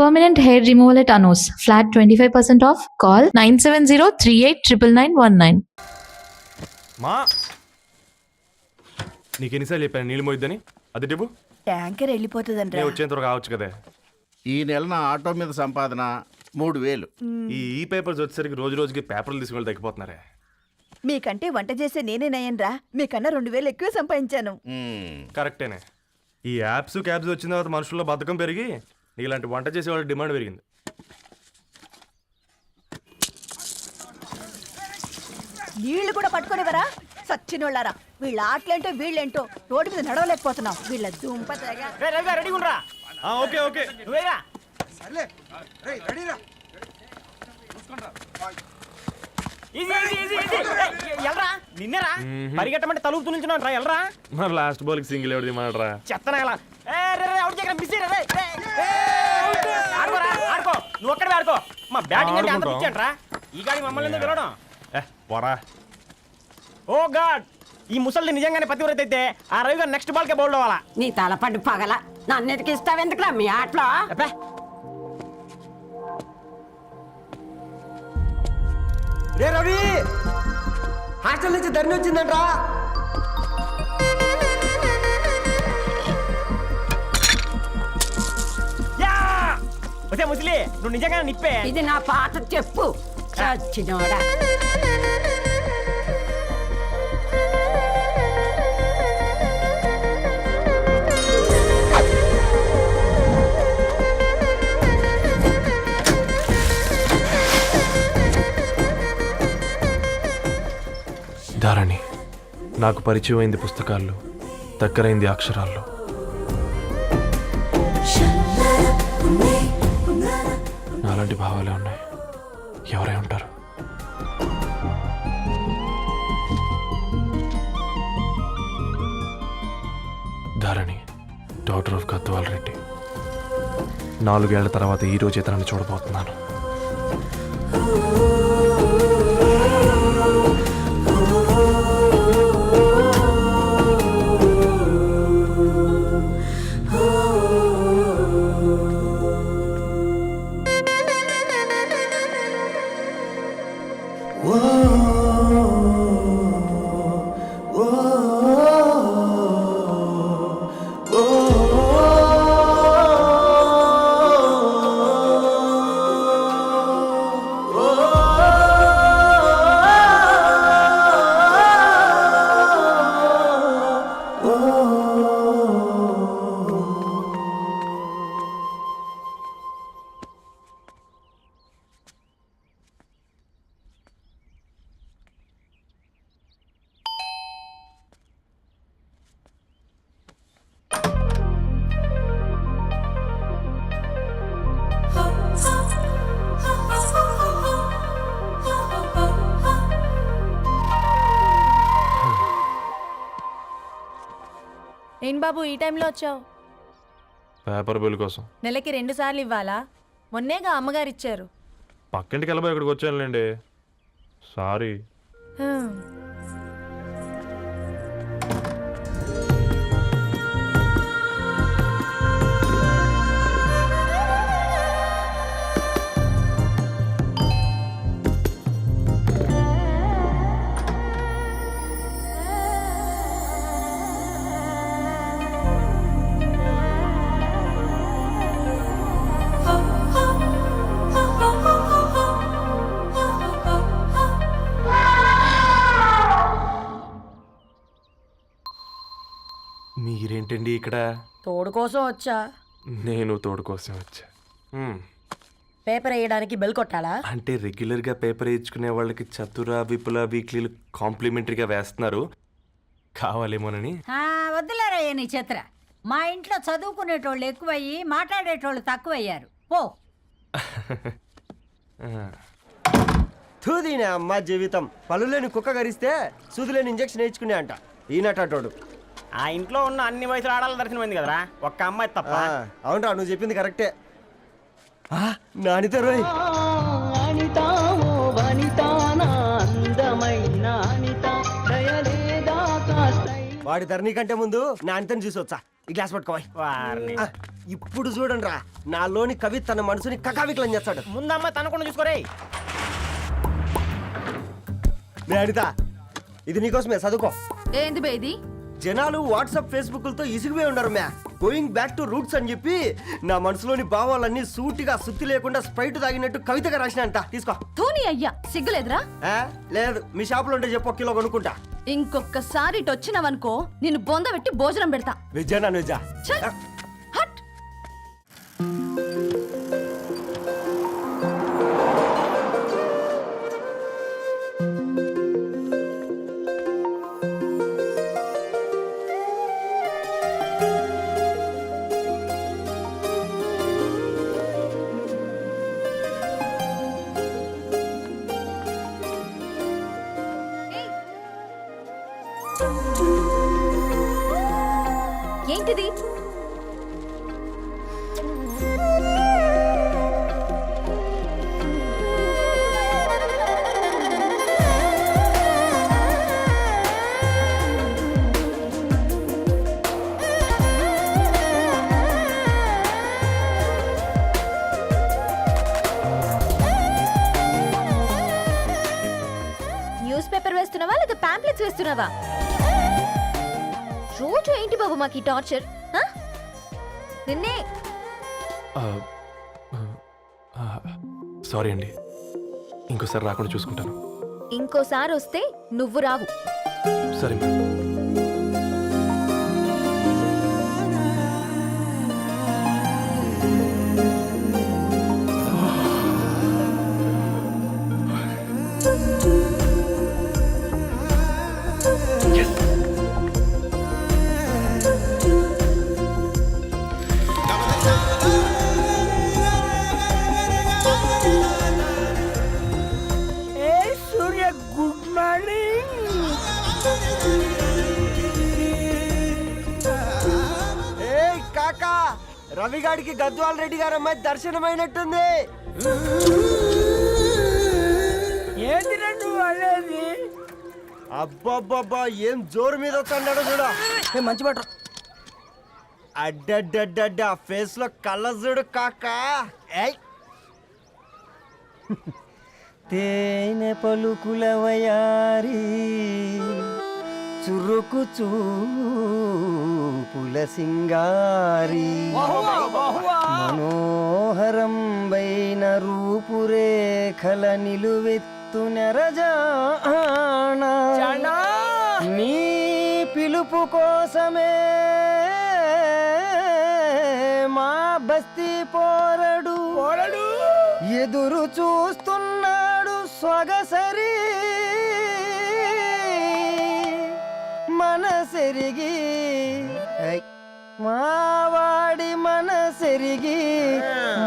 Permanent hair removal at Anos. Flat 25% off. Call 970-389919. మా నీకెన్నిసార్లు చెప్పాను నీళ్ళు మోయిద్దని అది డిబు ట్యాంకర్ వెళ్ళిపోతుందంటే నేను వచ్చేంత వరకు కావచ్చు కదా. ఈ నెల నా ఆటో మీద సంపాదన 3000. ఈ పేపర్స్ వచ్చేసరికి రోజు రోజుకి పేపర్లు తీసుకుని తగ్గిపోతున్నారే. మీకంటే వంట చేసే నేనే నయ్యన్రా, మీకన్నా 2000 ఎక్కువ సంపాదించాను. కరెక్టేనే. ఈ యాప్స్ క్యాబ్స్ వచ్చిన తర్వాత మనుషుల్లో బద్ధకం పెరిగి ఇలాంటి వంట చేసే వాళ్ళ డిమాండ్ పెరిగింది. నీళ్లు కూడా పట్టుకునేవరా సచ్చినోళ్ళారా. వీళ్ళ ఆటలేంటో వీళ్ళేంటో రోడ్డు మీద నడవలేకపోతున్నాం. వీళ్ళ దుంప ఓకే ఓకే నిన్నరా పరిగెట్టమంటే తలుపుతూ నిల్చున్నాను రా. ఎల్రా మరి లాస్ట్ బాల్ కి సింగిల్ ఎవరిది మాడరా చెత్తనా ఎలా ఆడుకో నువ్వు ఒక్కడే ఆడుకో. మా బ్యాటింగ్ అంటే అంత పిచ్చేంట్రా ఈ గాడి మమ్మల్ని ఎందుకు పిలవడం. పోరా. ఓ గాడ్, ఈ ముసలి నిజంగానే పతివ్రత అయితే ఆ రవి గారు నెక్స్ట్ బాల్ కే బౌల్డ్ అవ్వాలా. నీ తలపండు పగల నన్ను ఎదికిస్తావెందుకురా మీ ఆటలో. రే రవి, హాస్టల్ నుంచి ధరణి వచ్చిందంట్రా. వచ్చే ముసలి నువ్వు నిజంగానే నిప్పే. ఇది నా పాత చెప్పు చచ్చినోడా. ధారణి, నాకు పరిచయం అయింది పుస్తకాల్లో, దగ్గరైంది అక్షరాల్లో. నాలాంటి భావాలే ఉన్నాయి. ఎవరై ఉంటారు? Dharani, doctor of Gadwal Reddy. 4 ఏళ్ల తర్వాత ఈ రోజు ఇతరాన్ని చూడబోతున్నాను. ఏం బాబు ఈ టైంలో వచ్చావు? పేపర్ బిల్ కోసం. నెలకి 2 సార్లు ఇవ్వాలా? మొన్నేగా అమ్మగారు ఇచ్చారు. పక్కింటికి వెళ్ళబోయి ఇక్కడికి వచ్చానులేండి. సారీ. మీరేంటండి ఇక్కడ? తోడు కోసం వచ్చా. నేను తోడు కోసం వచ్చా. పేపర్ వేయడానికి బెల్ కొట్టాలా? అంటే రెగ్యులర్గా పేపర్ వేయించుకునే వాళ్ళకి చతుర విపుల వీక్లీలు కాంప్లిమెంటరీగా వేస్తున్నారు, కావాలేమోనని. వద్దులేరయ్య నీ చిత్ర. మా ఇంట్లో చదువుకునేటోళ్ళు ఎక్కువయ్యి మాట్లాడేటోళ్ళు తక్కువయ్యారు. పో. తూదీనే అమ్మ జీవితం. పళ్ళులేని కుక్క గరిస్తే సూదులేని ఇంజక్షన్ వేయించుకునే అంట ఈనటోడు. ఆ ఇంట్లో ఉన్న అన్ని వయసులో ఆడాలి దర్శనమైంది కదరా, ఒక్క అమ్మాయి తప్ప. అవునరా, నువ్వు చెప్పింది కరెక్టే. నానితో రోయ్. వాడి ధరణి కంటే ముందు నా అంతని చూసొచ్చా. ఈ గ్లాస్ పట్టుకోవాలి. వారిని ఇప్పుడు చూడండి రా, నాలోని కవి తన మనసుని కకావికలం చేస్తాడు. ముందమ్మ తనకుండా చూసుకోరే. నే అనిత, ఇది నీకోసమే, చదువుకో. ఏంది బే ఇది? జనాలు వాట్సాప్ ఫేస్బుక్లతో ఇసిగిపోయి ఉండరు మ్యా. గోయింగ్ బ్యాక్ టు రూట్స్ అని చెప్పి నా మనసులోని భావాలన్నీ సూటిగా సుత్తి లేకుండా స్ప్రైట్ తాగినట్టు కవితగా రాసిన అంట. తీసుకో. ధోని అయ్యా సిగ్గులేదురా? లేదు, మీ షాపులో ఉంటే చెప్పు, 1 కిలో కొనుక్కుంటా. ఇంకొకసారి ఇటు వచ్చినావనుకో నిన్ను బొంద పెట్టి భోజనం పెడతా. వెజ్జా నాన్ వెజ్జా? ఛల్! హట్! ఏంటిది? న్యూస్ పేపర్ వేస్తున్నావా లేదా పాంప్లెట్స్ వేస్తున్నావా? రోజు ఏంటి బాబు మాకు ఈ టార్చర్? నిన్నే సారీ అండి, ఇంకోసారి రాకుండా చూసుకుంటాను. ఇంకోసారి వస్తే నువ్వు రావు. సరే మ్యామ్. సూర్య గుడ్ మార్నింగ్. ఏ కాకా, రవిగాడికి గద్వాల్ రెడ్డి గారు అమ్మాయి దర్శనమైనట్టుంది. ఏంది నువ్వు అనేది? అబ్బబ్బబ్బా, ఏం జోరు మీద వస్తాడు చూడు. మంచి మాట. అడ్డడ్డడ్డ ఫేస్ లో కళ్ళ చూడు కాకా. ఏయ్ తేనె పలుకుల వయారి చురుకు చూపుల సింగారి మనోహరం వైన రూపురేఖల నిలువెత్తు నెరజానా నీ పిలుపు కోసమే మా బస్తీ పోరడు ఎదురు చూస్తున్నాడు స్వగసరి మనసెరిగి మావాడి మనసెరిగి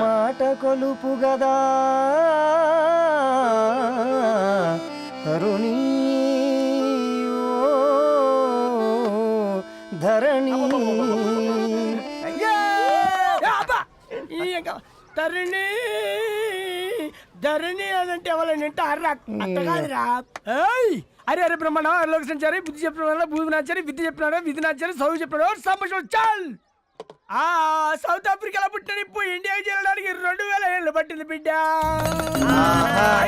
మాట కొలుపు గదా తరుణీ ఓ ధరణి. ధరణి ధరణి అదంటే ఎవరైనా అర్రా అట్ట కాదురా. ఏయ్ అరే అరే బ్రహ్మణ లోక సంచారి బుద్ధి చెప్పిన భూమి నాచారి విద్య చెప్పినాడు విధి నాచారి చదువు చెప్పినాడు సంభాషణ చాల్. సౌత్ ఆఫ్రికాలో పుట్టిన ఇప్పుడు ఇండియాకి చేరడానికి 2000 ఏళ్ళు పట్టింది బిడ్డ.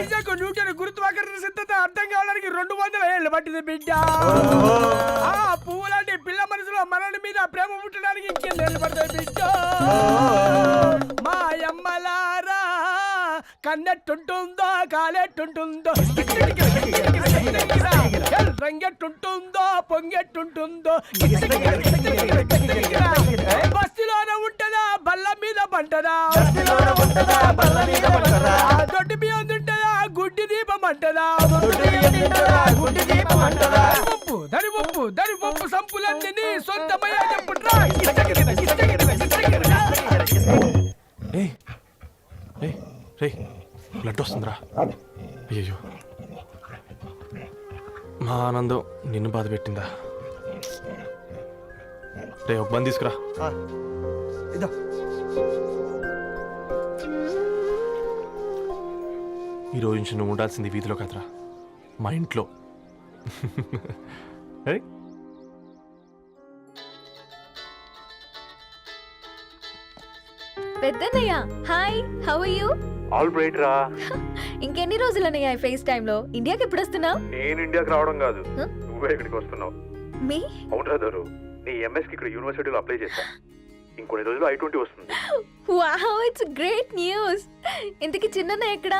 ఐజాక్ న్యూటన్ గురుత్వాకర్షణ సిద్ధత అర్థం కావడానికి 200 ఏళ్ళు పట్టింది బిడ్డ. పువ్వు లాంటి పిల్ల మనసులో మనని మీద ప్రేమ పుట్టడానికి ఇంకెన్నేళ్ళు పడతాయి బిడ్డ. మా అమ్మలారా కన్నెట్టుంటుందో కాలెట్టుంటుందో రంగెట్టుంటుందో పొంగెట్టుంటుందో బస్తిలోనే ఉంటదా బల్ల మీద పంటదా దొడ్డి బియ్యం తింటదా గుడ్డి దీపం అంటదా దరి పంపు సంపులన్నీ సొంతమయ్యా చెప్పుట్రా. రే బ్లడ్ వస్తుందిరా. అయ్యో, మా ఆనందం నిన్ను బాధ పెట్టిందా? రే ఒక బంద్ తీసుకురా. ఇదో ఈ రోజు నుంచి నువ్వు ఉండాల్సింది వీధిలో కదరా, మా ఇంట్లో. పెద్దన్నయ్య hi how are you all right రా. ఇంకెన్ని రోజులన్నయ్య ఫేస్ టైం లో ఇండియాకి ఎప్పుడు వస్తున్నావు నేను ఇండియాకి రావడం కాదు, Huh? నువ్వే ఇక్కడికి వస్తున్నావు. మీ అవునరా దొరు, నీ ఎంఎస్ కి ఇక్కడ యూనివర్సిటీలో అప్లై చేశా. ఇంకొన్ని రోజులు I-20 వస్తుంది. Wow it's great news. ఇంతకి చిన్నన్నయ్య ఎక్కడ?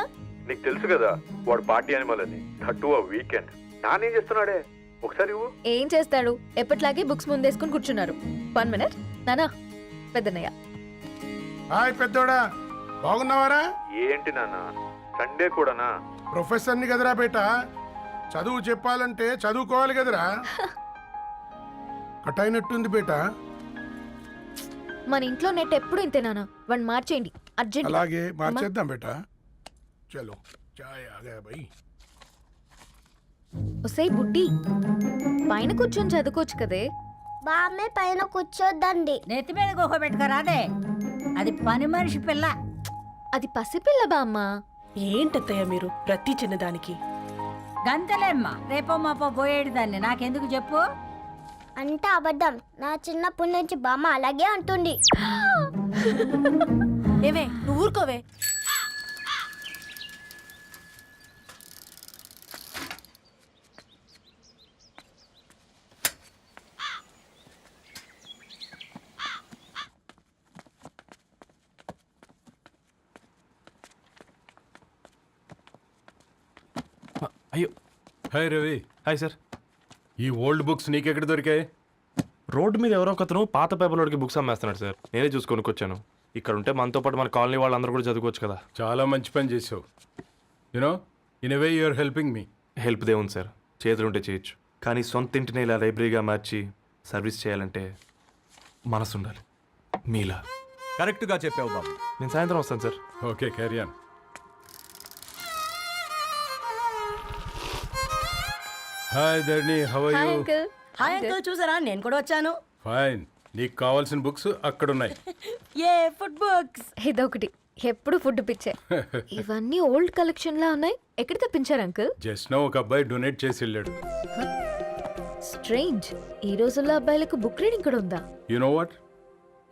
నీకు తెలుసు కదా వాడు పార్టీ అనిమల్ అని, థర్టూ ఆ వీకెండ్. నానేం చేస్తున్నాడే ఒకసారి ఇవ్వు. ఏం చేస్తాడు, ఎప్పట్లాగే బుక్స్ ముందేసుకుని కూర్చున్నారు. 1 మినిట్ నానా. పెద్దన్నయ్య హాయ్ పెద్దోడా, బాగున్నావారా? ఏంటి నాన్న సండే కూడానా? ప్రొఫెసర్ని కదరా బేట, చదువు చెప్పాలంటే చదువుకోవాలి కదరా. కట్ అయినట్టుంది బేట. మన ఇంట్లో నెట్ ఎప్పుడు ఇంతే నానా. 1 మార్చేయండి అర్జెంట్. అలాగే మార్చేద్దాం బేట. చలో చాయ్ ఆగా భయ్. ఒసేయ్ బుడ్డి, పైన కూర్చొని చదువుకోవచ్చు కదే. బామ్మే పైన కూర్చోద్దండి. నెత్తి మీద గుహ పెట్టుకోరాదే, అది పని మనిషి పిల్ల. అది పసిపిల్ల బామ్మ. ఏంటత్తయ్య మీరు ప్రతి చిన్నదానికి? గంతలేమ్మా, రేపో మాపో పోయేడు దాన్ని నాకెందుకు చెప్పు. అంటే అబద్ధం. నా చిన్నప్పటి నుంచి బామ్మ అలాగే అంటుంది. ఏవే నువ్వు ఊరుకోవే. అయ్యో. హాయ్ రవి. Hi sir. ఈ ఓల్డ్ బుక్స్ నీకెక్కడ దొరికాయి? రోడ్డు మీద ఎవరో ఒకతను పాత పేపర్లోకి బుక్స్ అమ్మేస్తున్నాడు సార్. నేనే చూసుకొని వచ్చాను. ఇక్కడ ఉంటే మనతో పాటు మన కాలనీ వాళ్ళందరూ కూడా చదువుకోవచ్చు కదా. చాలా మంచి పని చేసావు. You know in a way you are helping me. Help దేవుంది సార్, చేతులుంటే చేయొచ్చు. కానీ సొంత ఇంటిని ఇలా లైబ్రరీగా మార్చి సర్వీస్ చేయాలంటే మనసు ఉండాలి. మీలా. కరెక్ట్గా చెప్పావు బాబు. నేను సాయంత్రం వస్తాను sir. Okay carry on. Hi Dharni, how are hi you? Uncle. Hi uncle, చూసారా నేను కూడా వచ్చాను. ఫైన్. నీకు కావాల్సిన బుక్స్ అక్కడ ఉన్నాయి. ఏ ఫుడ్ బుక్స్? ఇదొకటి ఎప్పుడు ఫుడ్ పిచ్చే. ఇవన్నీ ఓల్డ్ కలెక్షన్ లా ఉన్నాయి. ఎక్కడ తెప్పించారు అంకుల్? జస్ట్ నో ఒక అబ్బాయి డొనేట్ చేసి వెళ్ళాడు. స్ట్రేంజ్, ఈ రోజుల్లో అబ్బాయిలకు బుక్ రీడింగ్ కూడా ఉందా? You know what,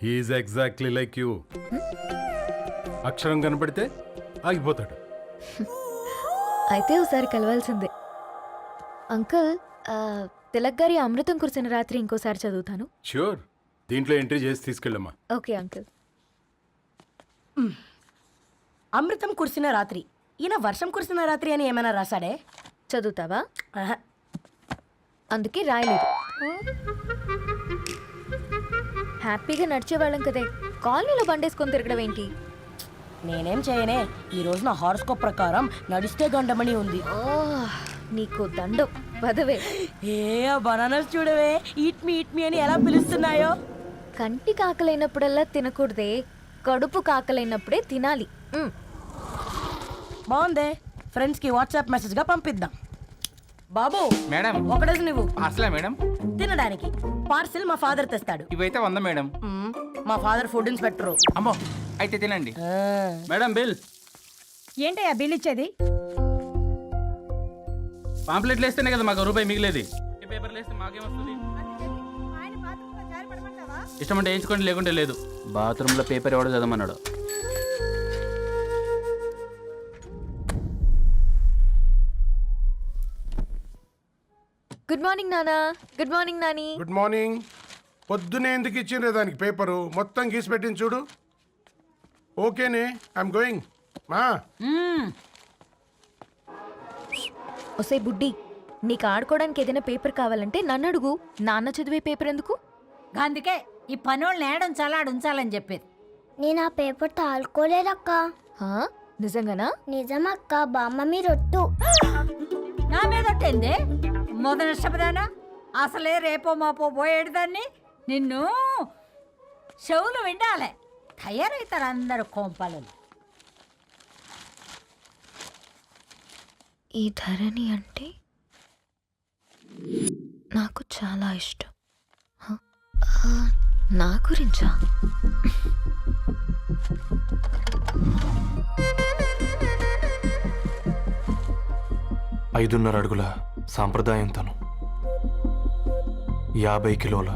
he's exactly like you. అక్షరం కనపడితే ఆగిపోతాడు. అయితే ఒకసారి కలవాల్సిందే. అంకుల్, తిలక్ గారి అమృతం కురిసిన రాత్రి ఇంకోసారి చదువుతాను. ష్యూర్, దీంట్లో ఎంట్రీ చేసి తీసుకెళ్ళమ్మా. Okay uncle. అమృతం కురిసిన రాత్రి. ఈయన వర్షం కురిసిన రాత్రి అని ఏమైనా రాశాడే? చదువుతావా? ఆహా. అందుకే రాయలేదు. హ్యాపీగా నడిచేవాళ్ళం కదే, కాలనీలో బండేసుకొని తిరగడం ఏంటి? నేనేం చేయనే, ఈ రోజు నా హారోస్కోప్ ప్రకారం నడిస్తే గండమణి ఉంది. ఓ, నీకు దండం పదవే. ఏ బనానాస్ చూడవే, ఈట్ మీ అని ఎలా పిలుస్తున్నాయో. కంటి కాకలైనప్పుడల్లా తినకూడదే, కడుపు కాకలైనప్పుడే తినాలి. బాగుందే, ఫ్రెండ్స్ కి వాట్సాప్ మెసేజ్ గా పంపిద్దాం. బాబు మేడం. ఒకటేసి నువ్వు అసలే మేడం తినడానికి పార్సిల్ మా ఫాదర్ తెస్తాడు. ఇవైతే 100 మేడం. మా ఫాదర్ ఫుడ్ ఇన్స్పెక్టర్. అమ్మో, అయితే తినండి మేడం. బిల్ ఏంటయ్యా బిల్ ఇచ్చేది? పాంప్లెట్లు వేస్తేనే కదా మాకు రూపాయి మిగిలేది. పేపర్లు వేస్తే మాకేమొస్తుంది? ఇష్టం అంటే వేయించుకోండి, లేకుంటే లేదు. బాత్రూంలో పేపర్ ఎవడో చదవమన్నాడు. గుడ్ మార్నింగ్ నానా. Good morning Nani. Good morning. పొద్దునే ఎందుకు ఇచ్చిండ్రే దానికి పేపరు? మొత్తం గీసి పెట్టింది చూడు. ఓకేనే, ఐఎమ్ గోయింగ్. మా ఒసే బుడ్డి, నీకు ఆడుకోవడానికి ఏదైనా పేపర్ కావాలంటే నన్ను అడుగు. నాన్న చదివే పేపర్ ఎందుకు? అందుకే ఈ పనోళ్ళని ఏడుంచాలా ఉంచాలని చెప్పేది. నేను ఆ పేపర్ తాలుకోలేదక్క. హా, నిజంగానా? నిజమక్క, బామ్మ మీరొట్టు. నా మీద ఒట్టేంది మొదటి నష్టపదానా? అసలే రేపో మాపో పోయేడు దాన్ని. నిన్ను చెవులు విండాలే, తయారవుతారు అందరు కోంపాలు. ఈ ధరణి అంటే నాకు చాలా ఇష్టం. నా గురించా? ఐదున్నర అడుగుల సాంప్రదాయం తను, 50 కిలోల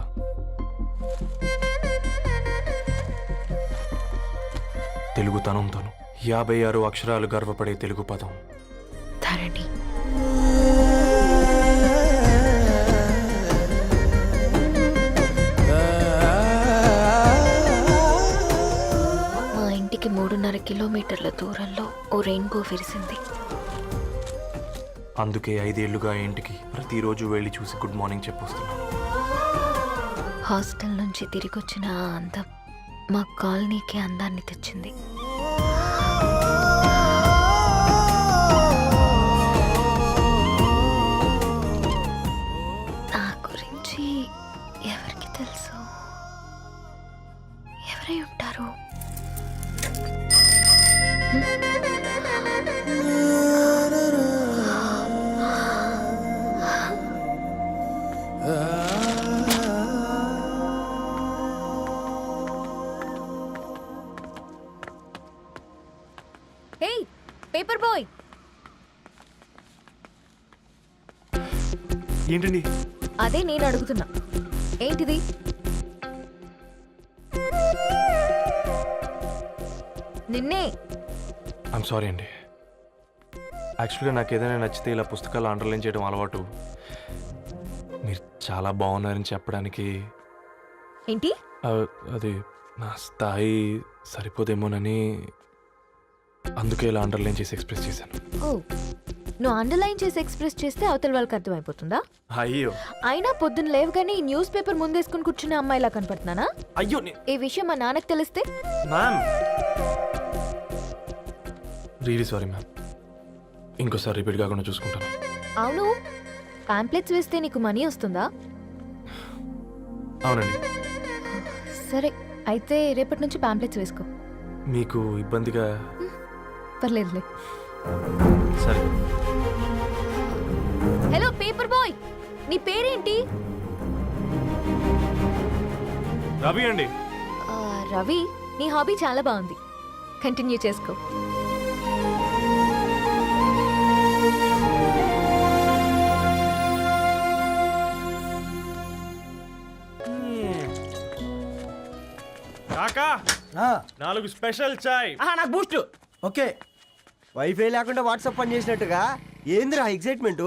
తెలుగుతనంతోను 56 అక్షరాలు గర్వపడే తెలుగు పదం ధరణి. మా ఇంటికి 3.5 కిలోమీటర్ల దూరంలో ఓ రెయిన్బో విరిసింది. అందుకే 5 ఏళ్లుగా ఇంటికి ప్రతిరోజు వెళ్ళి చూసి గుడ్ మార్నింగ్ చెప్పొస్తున్నాను. హాస్టల్ నుంచి తిరిగొచ్చిన ఆ అందం మా కాలనీకి అందాన్ని తెచ్చింది. నా గురించి ఎవరికి తెలుసు? ఎవరై ఉంటారు? హే పేపర్ బాయ్, ఏంటండి? అదే నేను అడుగుతున్నా, ఏంటిది? నిన్నే. ఐమ్ సారీ అండి. యాక్చువల్గా నాకు ఏదైనా నచ్చితే ఇలా పుస్తకాలు అండర్లైన్ చేయడం అలవాటు. మీరు చాలా బాగున్నారని చెప్పడానికి ఏంటి? అది నా స్థాయి సరిపోదేమోనని అందుకే ఇలా అండర్లైన్ చేసి ఎక్స్ప్రెస్ చేశాను. ఓ, నువ్వు అండర్లైన్ చేసి ఎక్స్ప్రెస్ చేస్తే అవతల వాళ్ళకి అర్థమైపోతుందా? అయ్యో అయినా పొద్దున్న లేవగానే ఈ న్యూస్ పేపర్ ముందేసుకుని కూర్చునే అమ్మాయిలా కనపడుతున్నానా? అయ్యో ఈ విషయం మా నాన్నకు తెలిస్తే? Ma'am really sorry ma'am. ఇంకోసారి రిపీట్ కాకుండా చూసుకుంటాను. అవును, పాంప్లెట్స్ వేస్తే నీకు మనీ వస్తుందా? అవునండి. సరే అయితే రేపటి నుంచి పాంప్లెట్స్ వేసుకో. మీకు ఇబ్బందిగా? పర్లేదులే. సరే. హలో పేపర్ బాయ్, నీ పేరేంటి? రవి అండి. రవి, నీ హాబీ చాలా బాగుంది, కంటిన్యూ చేసుకో. కాకా 4 స్పెషల్ చాయ్. నాకు బూస్ట్. ఓకే. వైఫై లేకుండా వాట్సాప్ పని చేసినట్టుగా ఏందిరా ఎగ్జైట్మెంట్?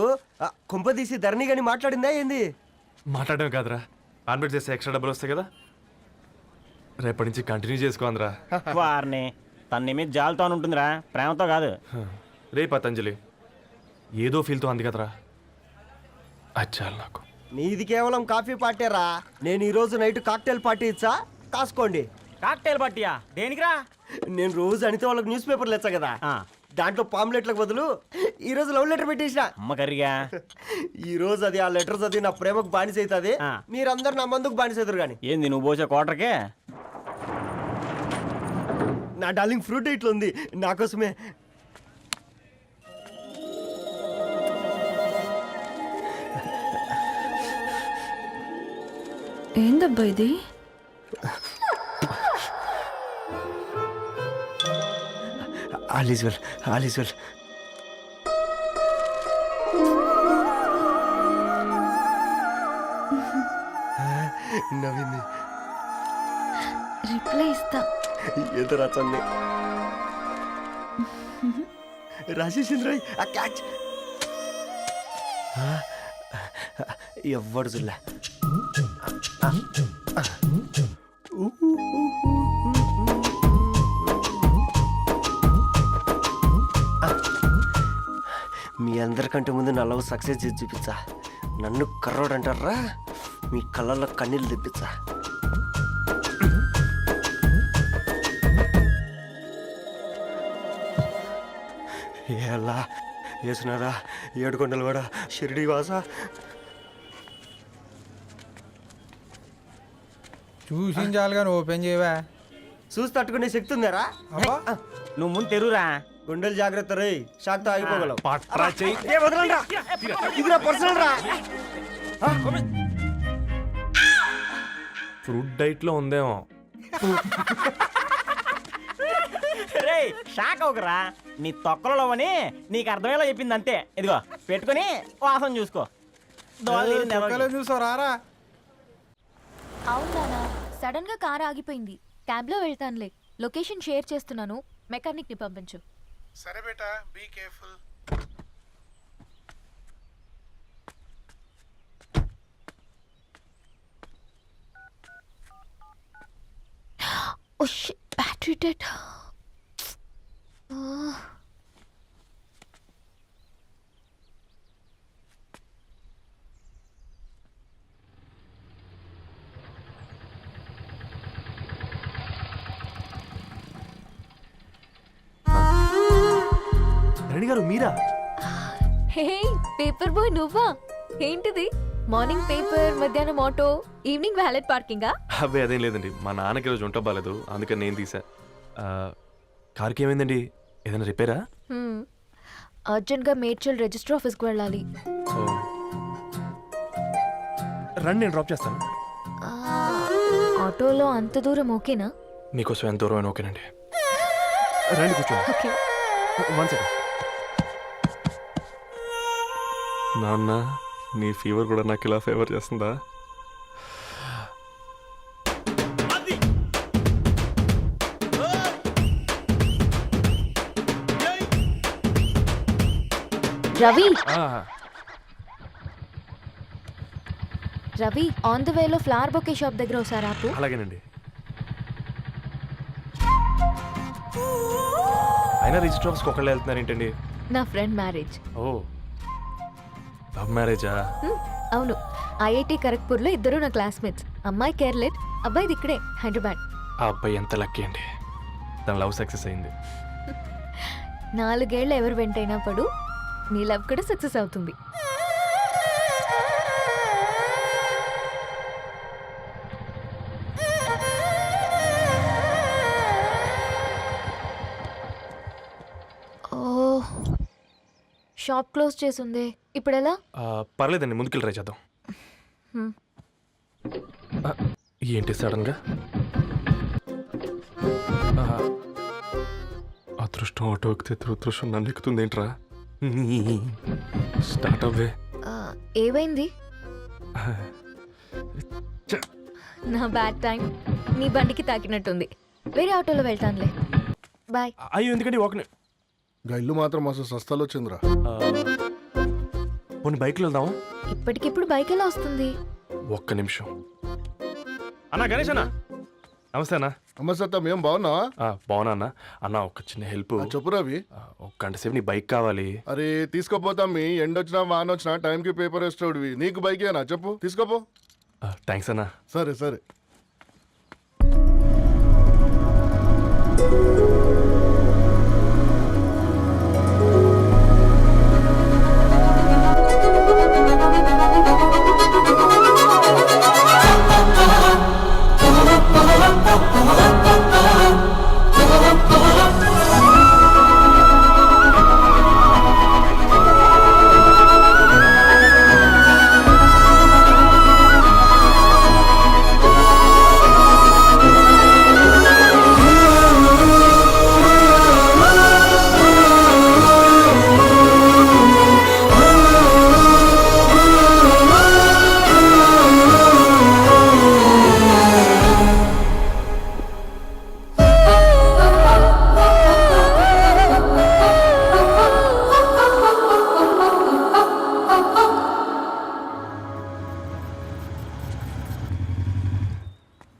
కుంప తీసి ధరణి గాని మాట్లాడిందా ఏంది? మాట్లాడడం కాదురా, కాన్వర్ట్ చేస్తే ఎక్స్ట్రా డబ్బులు వస్తాయి కదా, రేపటి నుంచి కంటిన్యూ చేసుకోందిరా. వారిని తన మీద జాలతో ఉంటుందిరా, ప్రేమతో కాదు. రే పతంజలి, ఏదో ఫీల్తో అంది కదరా, అది చాలు నాకు. నీది కేవలం కాఫీ పార్టీరా. నేను ఈ రోజు నైట్ కాక్టైల్ పార్టీ ఇచ్చా, కాసుకోండి. కాక్టైల్ పార్టీయా? దేనికిరా? నేను రోజు అనితే వాళ్ళకి న్యూస్ పేపర్లు ఇచ్చా కదా, దాంట్లో పాంప్లెట్లకు బదులు ఈ రోజు లవ్ లెటర్ పెట్టేసిన. అమ్మ కర్రీగా. ఈ రోజు అది ఆ లెటర్ చదివి నా ప్రేమకు బానిస అవుతుంది, మీరందరు నా మందుకు బానిస అవుతారు. కానీ ఏంది నువ్వు పోసే కోటర్కే? నా డార్లింగ్ ఫ్రూట్ ఇట్లా ఉంది నా కోసమే. ఏందబ్బా ఇది? All is well, all is well. నవ్వింది. రిప్లై ఇస్తా. ఏదో రచండి రాజేసింద్ర ఆ క్యాచ్ ఎవ్వడు జుల్లా. మీ అందరికంటే ముందు నా లవ్ సక్సెస్ చేసి చూపించా. నన్ను కర్రోడు అంటారా, మీ కళ్ళల్లో కన్నీళ్ళు తెప్పించా. ఎలా వేసినారా ఏడుకొండలు కూడా షిరిడి వాస. చూసించాలుగా ఓపెన్ చేయవా? చూసి తట్టుకునే శక్తి ఉందారా? నువ్వు ముందు తెరురా. గుండెలు జాగ్రత్త రే, షాక్ తో ఆగిపోగలవు. పట్రా చెయ్యి. ఏ వదలండ్రా, ఇది నా పర్సనల్ రా. ఫ్రూట్ డైట్ లో ఉందేమో. రే షాక్ అవకరా, నీ తొక్కలలో అని నీకు అర్థమయ్యేలా చెప్పింది అంతే. ఇదిగో పెట్టుకొని వాసన చూసుకో. చూసారా? అవునా, సడన్ గా కార్ ఆగిపోయింది. క్యాబ్ లో వెళ్తానులే, లొకేషన్ షేర్ చేస్తున్నాను, మెకానిక్ని పంపించు. సరే బేటా, be careful. Oh shit, battery dead. Rani గారు మీరా? హే పేపర్ బాయ్, నువ్వా? ఏంటిది? మార్నింగ్ పేపర్, మధ్యాహ్నం ఆటో, ఈవినింగ్ వ్యాలెట్ పార్కింగా? అబ్బే అదేం లేదండి, మా నాన్నకి రోజు ఉంట బాగాలేదు, అందుకని నేను తీసా. కార్కి ఏమైందండి? ఏదైనా రిపేరా? అర్జెంట్గా మేడ్చల్ రిజిస్టర్ ఆఫీస్కి వెళ్ళాలి. రండి, నేను డ్రాప్ చేస్తాను. ఆటోలో అంత దూరం ఓకేనా? మీకోసం ఎంత దూరం అయినా ఓకేనండి. రండి కూర్చోండి. ఓకే. 1 సెకండ్. నాన్న, నీ ఫీవర్ కూడా నాకు ఇలా ఫేవర్ చేస్తుందా? రవి, రవి, ఆన్ ద వేలో ఫ్లవర్ బొకే షాప్ దగ్గర ఒకసారి ఆపు. అలాగేనండి. అయినా రిజిస్టర్ ఆఫీస్కి ఒకళ్ళు వెళ్తున్నారు ఏంటండి? నా ఫ్రెండ్ మ్యారేజ్. ఓ, లవ్ మ్యారేజా? అవును, ఐఐటి ఖరగ్పూర్లో ఇద్దరు నా క్లాస్మేట్స్. అమ్మాయి కేర్లెట్, అబ్బాయిది ఇక్కడే హైదరాబాద్. ఆ అబ్బాయి ఎంత లక్కీ అండి, తన లవ్ సక్సెస్ అయింది. 4 ఏళ్ళు ఎవరు వెంటైనా పడు, నీ లవ్ కూడా సక్సెస్ అవుతుంది. ఓ, షాప్ క్లోజ్ చేసుందే, ఇప్పుడు ఎలా? పర్లేదండి, ముందుకెళ్ళి ట్రై చేద్దాం. ఏంటి సడన్గా? అదృష్టం ఆటో ఎక్కితే దురదృష్టం నన్ను ఎక్కుతుంది ఏంట్రా? స్టార్ట్ అవ్వే. ఏమైంది? నా బ్యాడ్ టైం నీ బండికి తాకినట్టుంది. వేరే ఆటోలో వెళ్తానులే, బాయ్. అయ్యో ఎందుకండి ఒక ఇల్లు మాత్రం అసలు సస్తాలో వచ్చిందిరా. కొన్ని బైక్లో వెళ్దాం. ఇప్పటికిప్పుడు బైక్ ఎలా వస్తుంది? ఒక్క నిమిషం. అన్నా గణేష్ అన్న, నమస్తే అన్న. అమ్మసత్తం, ఏం బాగున్నావా? బాగున్నా అన్న. అన్న ఒక చిన్న హెల్ప్. చెప్పు రవి. ఒక గంట సేపు నీ బైక్ కావాలి. అరే తీసుకోపోతాం, మీ ఎండొచ్చినా వాన వచ్చినా టైంకి పేపర్ వేస్తాడువి. నీకు బైకేనా? చెప్పు, తీసుకోపో. థ్యాంక్స్ అన్న. సరే సరే.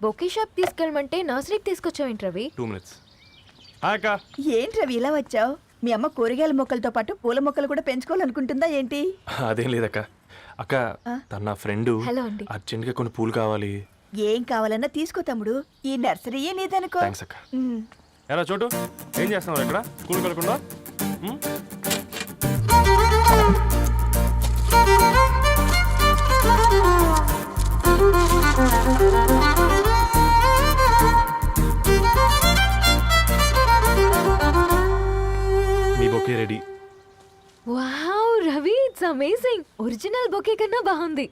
బొకే షాప్ తీసుకెళ్ళమంటే నర్సరీకి తీసుకొచ్చావేంటి రవి? 2 minutes. అక్క, ఏంటి రవి ఇలా వచ్చావు? మీ అమ్మ కూరగాయల మొక్కలతో పాటు పూల మొక్కలు కూడా పెంచుకోవాలనుకుంటుందా ఏంటి? అదేం లేదక్క. అక్క, తన నా ఫ్రెండ్ హలో అండి. అర్జెంట్గా కొన్ని పూలు కావాలి. ఏం కావాలన్నా తీసుకో తమ్ముడు, ఈ నర్సరీయే నీదనుకో. థ్యాంక్స్ అక్క. ఎలా చోటు, ఏం చేస్తున్నావు ఇక్కడ స్కూల్కి వెళ్ళకుండా? మీ bouquet ready. Wow Ravi, it's amazing. Original bouquet కన్నా బాగుంది.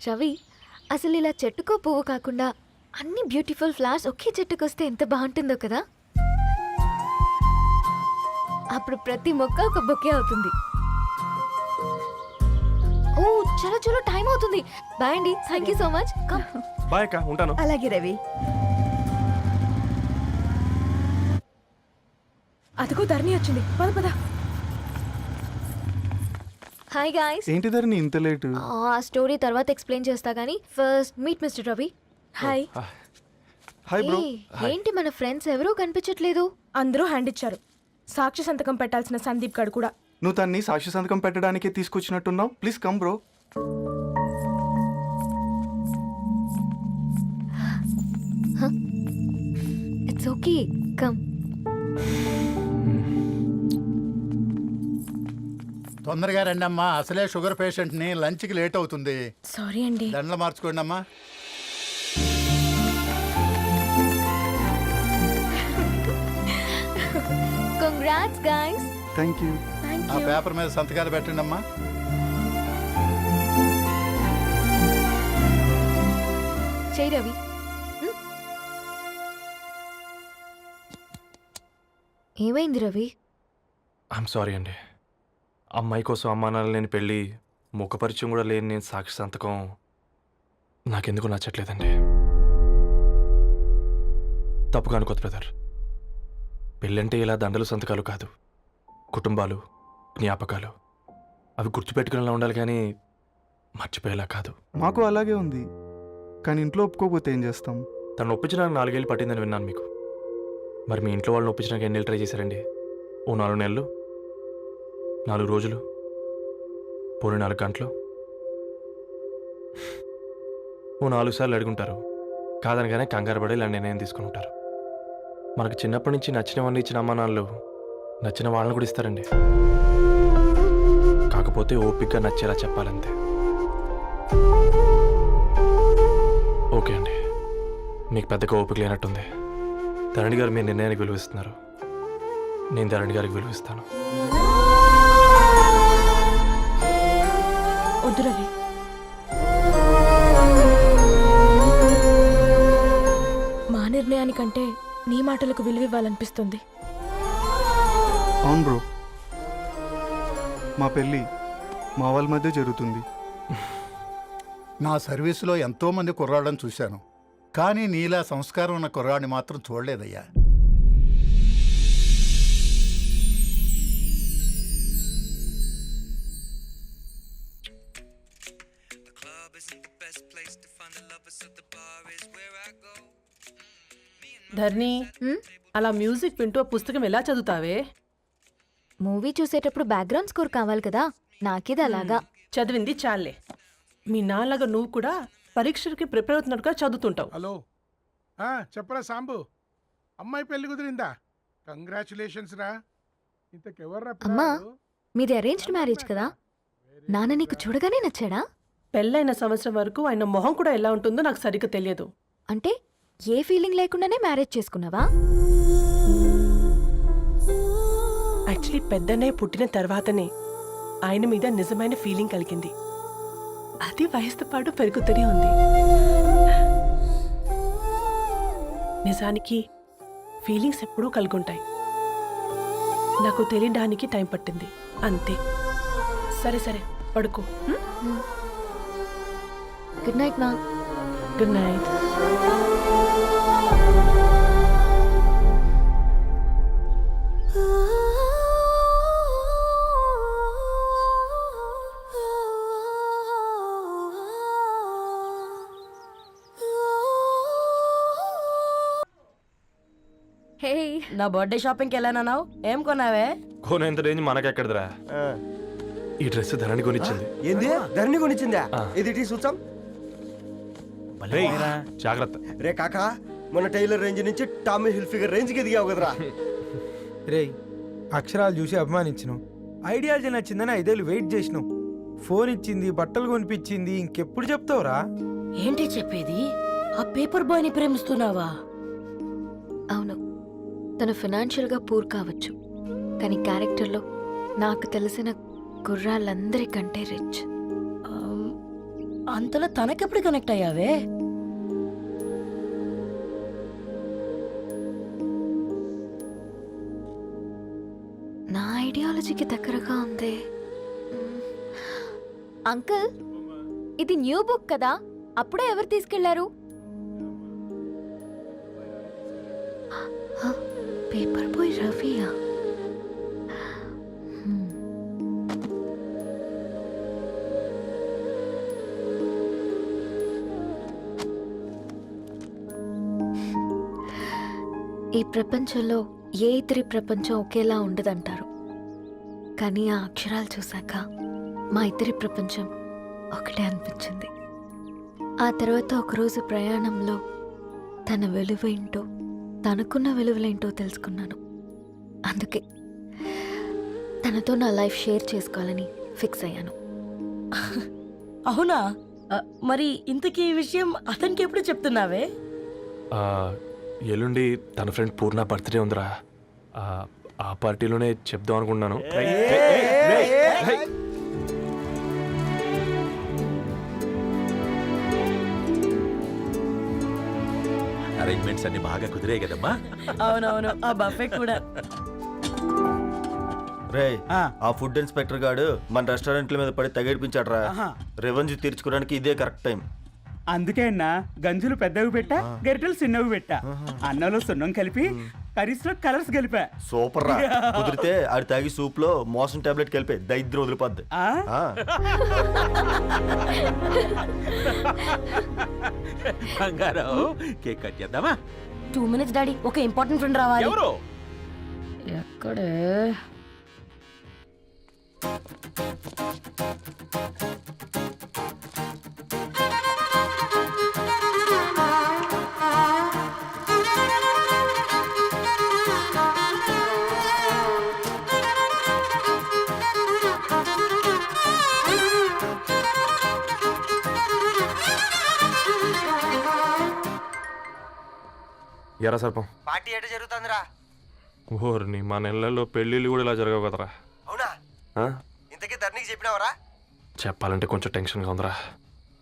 రవి, అసలు ఇలా చెట్టుకో పువ్వు కాకుండా అన్ని బ్యూటిఫుల్ ఫ్లవర్స్ ఒకే చెట్టుకు వస్తే ఎంత బాగుంటుందో కదా. అప్పుడు ప్రతి మొక్క ఒక బొకే అవుతుంది. ఓ చలో చలో, టైం అవుతుంది. బాయ్ అండి, thank you so much. Bye అక్క, ఉంటాను. అలాగే రవి. అదిగో ధరణి వచ్చింది, పద పద. Hi guys. ఏంటి ధరణి ఇంత లేటు? ఆ స్టోరీ తర్వాత ఎక్స్ప్లెయిన్ చేస్తా గానీ first meet mister Ravi. Hi. Hi bro. ఏంటి మన ఫ్రెండ్స్ ఎవరూ కనిపించట్లేదు? అందరూ హ్యాండ్ ఇచ్చారు. సాక్షి సంతకం పెట్టాల్సిన సందీప్ గడు కూడా. నువ్వు తన్ని సాక్షి సంతకం పెట్టడానికే తీసుకొచ్చినట్టున్నావు. Please come bro. It's okay, come. తొందరగా రండి అమ్మా, అసలే షుగర్ పేషెంట్ ని లంచ్ కి లేట్ అవుతుంది. సారీ అండి. దండలు మార్చుకోండి అమ్మా. Congrats guys. Thank you. ఆ పేపర్ మీద సంతకాలు పెట్టండి అమ్మా. చేయి రవి. ఏమైంది రవి? ఐఎమ్ సారీ అండి. అమ్మాయి కోసం అమ్మా నాన్న లేని పెళ్ళి, ముఖ పరిచయం కూడా లేని నేను సాక్షి సంతకం నాకెందుకు నచ్చట్లేదండి. తప్పుగా అనుకోదు బ్రదర్. పెళ్ళంటే ఇలా దండలు సంతకాలు కాదు, కుటుంబాలు, జ్ఞాపకాలు. అవి గుర్తుపెట్టుకునేలా ఉండాలి కానీ మర్చిపోయేలా కాదు. మాకు అలాగే ఉంది, కానీ ఇంట్లో ఒప్పుకోకపోతే ఏం చేస్తాం? తను ఒప్పించడానికి 4 ఏళ్ళు పట్టిందని విన్నాను మీకు. మరి మీ ఇంట్లో వాళ్ళని ఒప్పించడానికి ఎన్ని ఏళ్ళు ట్రై చేశారండి? ఓ 4 నెలలు, 4 రోజులు, పోనీ 4 గంటలు, ఓ 4 సార్లు అడుగుంటారు. కాదనగానే కంగారు పడి ఇలా నిర్ణయం తీసుకుని ఉంటారు. మనకు చిన్నప్పటి నుంచి నచ్చినవన్నీ ఇచ్చిన అమ్మా నాన్నలు నచ్చిన వాళ్ళని కూడా ఇస్తారండి. కాకపోతే ఓపికగా నచ్చేలా చెప్పాలంతే. ఓకే అండి, మీకు పెద్దగా ఓపిక లేనట్టుంది. ధరణి గారు మీ నిర్ణయానికి విలువిస్తున్నారు, నేను ధరణి గారికి విలువిస్తాను. వద్దు రవి. మా నిర్ణయానికంటే నీ మాటలకు విలువివ్వాలనిపిస్తుంది. అవును బ్రో, మా పెళ్ళి మా వాళ్ళ మధ్య జరుగుతుంది. నా సర్వీసులో ఎంతో మంది కుర్రాళ్ళని చూశాను, కానీ నీలా సంస్కారం ఉన్న కుర్రాడిని మాత్రం చూడలేదయ్యా. ధర్ని, అలా మ్యూజిక్ వింటూ పుస్తకం ఎలా చదువుతావే? మూవీ చూసేటప్పుడు బ్యాక్గ్రౌండ్ స్కోర్ కావాలి కదా, నాకేది అలాగా. చదివింది చాలే. మీ నాన్నగా నువ్వు కూడా పరీక్షలకి ప్రిపేర్ అవుతున్నట్టుగా చదువుతుంటావు. హలో, చెప్పరా సాంబు, అమ్మాయి పెళ్లి కుదిరిందా? కంగ్రాచులేషన్స్ రా. ఇంతకెవర్రా అమ్మా, పిల్లాడు? మీది అరేంజ్డ్ మ్యారేజ్ కదా, నాన్న నీకు చూడగానే నచ్చాడా? పెళ్ళైన సంవత్సరం వరకు ఆయన మొహం కూడా ఎలా ఉంటుందో నాకు సరిగ్గా తెలియదు. అంటే ఏ ఫీలింగ్ లేకుండానే మ్యారేజ్ చేసుకున్నావా? యాక్చువల్లీ పెద్దన్నయ్య పుట్టిన తర్వాతనే ఆయన మీద నిజమైన ఫీలింగ్ కలిగింది. అది వయసుతో పాటు పెరుగుతూనే ఉంది. నిజానికి ఫీలింగ్స్ ఎప్పుడూ కలుగుంటాయి, నాకు తెలియడానికి టైం పట్టింది అంతే. సరే సరే, పడుకో. గుడ్ నైట్ మా. Good night. హే, నా బర్త్డే షాపింగ్కి వెళ్ళానన్నావు, ఏం కొన్నావే? కోనేంత రేంజ్ మనకెక్కడదిరా. ఈ డ్రెస్ ధరణి కొనిచ్చింది. ఏంది ధరణి కొనిచ్చిందా? ఇది చూచాం. రేయ్, జాగ్రత్త రే కాకా, మన టైలర్ రేంజ్ నుంచి టామీ హిల్ఫిగర్ రేంజ్కి ఎదిగావు కదరా. రేయ్, అక్షరాలు చూసి అభిమానించినావు, ఐడియాలజీ నచ్చిందని 5 ఏళ్ళు వెయిట్ చేసినావు. ఫోన్ ఇచ్చింది, బట్టలు కొనిపించింది, ఇంకెప్పుడు చెప్తావురా? ఏంటి చెప్పేది? ఆ పేపర్ బాయ్ని ప్రేమిస్తున్నావా? అవును, తను ఫినాన్షియల్గా పూర్ కావచ్చు, కానీ క్యారెక్టర్లో నాకు తెలిసిన గుర్రాలందరికంటే రిచ్. అంతలో తనకెప్పుడు కనెక్ట్ అయ్యావే? నా ఐడియాలజీకి దగ్గరగా ఉంది. అంకుల్, ఇది న్యూ బుక్ కదా, అప్పుడే ఎవరు తీసుకెళ్లారు? పేపర్ బాయ్ రవియా? ఈ ప్రపంచంలో ఏ ఇద్దరి ప్రపంచం ఒకేలా ఉండదంటారు, కానీ ఆ అక్షరాలు చూశాక మా ఇద్దరి ప్రపంచం ఒకటే అనిపించింది. ఆ తర్వాత ఒకరోజు ప్రయాణంలో తన విలువ ఏంటో, తనకున్న విలువలేంటో తెలుసుకున్నాను. అందుకే తనతో నా లైఫ్ షేర్ చేసుకోవాలని ఫిక్స్ అయ్యాను. అవునా? మరి ఇంతకీ ఈ విషయం అతనికి ఎప్పుడు చెప్తున్నావే? ఎల్లుండి తన ఫ్రెండ్ పూర్ణ బర్త్డే ఉందిరా. ఆ పార్టీలోనే చెప్దాం అనుకున్నాను. అరేంజ్మెంట్స్ అన్ని బాగా కుదిరాయి కదమ్మా. అవునవును, ఆ బఫే కూడా. రే ఆ ఫుడ్ ఇన్స్పెక్టర్ గాడు మన రెస్టారెంట్ల మీద పడి తగేడిపించాడ్రా. రెవెన్యూ తీర్చుకోవడానికి ఇదే కరెక్ట్ టైం. అందుకే అన్న గంజులు పెద్దవి పెట్టా, గరిటెలు చిన్నవి పెట్టా. అన్నంలో సున్నం కలిపి కర్రీస్ లో కలర్స్ కలిపా. సూపర్ రా. కుదిరితే ఆడి తాగి సూప్ లో మోషన్ టాబ్లెట్ కలిపే దైద్యం వదిలిపోద్ది. బంగారం కేక్ కట్ చేద్దామా? 2 minutes డాడీ, ఒక ఇంపార్టెంట్ ఫ్రెండ్ రావాలి. ఎవరు? ఎక్కడే? ఎరా సర్పం, పార్టీ ఎట జరుగుతుందిరా? ఓర్ని మా నెలల్లో పెళ్ళిళ్ళు కూడా ఇలా జరగవు కదరా. అవునా? ఇంతకీ ధరణికి చెప్పినావరా? చెప్పాలంటే కొంచెం టెన్షన్గా ఉందిరా.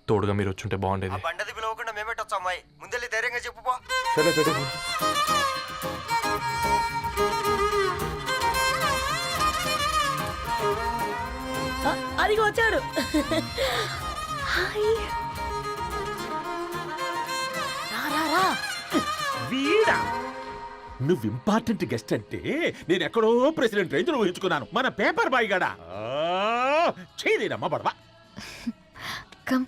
తోడుగా మీరు వచ్చుంటే బాగుండేది. బండది పిలవకుండా మేమెట్టొచ్చు అమ్మాయి. ముందెళ్ళి ధైర్యంగా చెప్పుపో. సరే పెట్టు. అదిగో వచ్చాడు. వీడా? నువ్వు ఇంపార్టెంట్ గెస్ట్ అంటే నేను ఎక్కడో ప్రెసిడెంట్ రేంజ్ లో ఊహించుకున్నాను. మన పేపర్ బాయ్ గడా చేయలేదమ్మా బడవా. కమ్.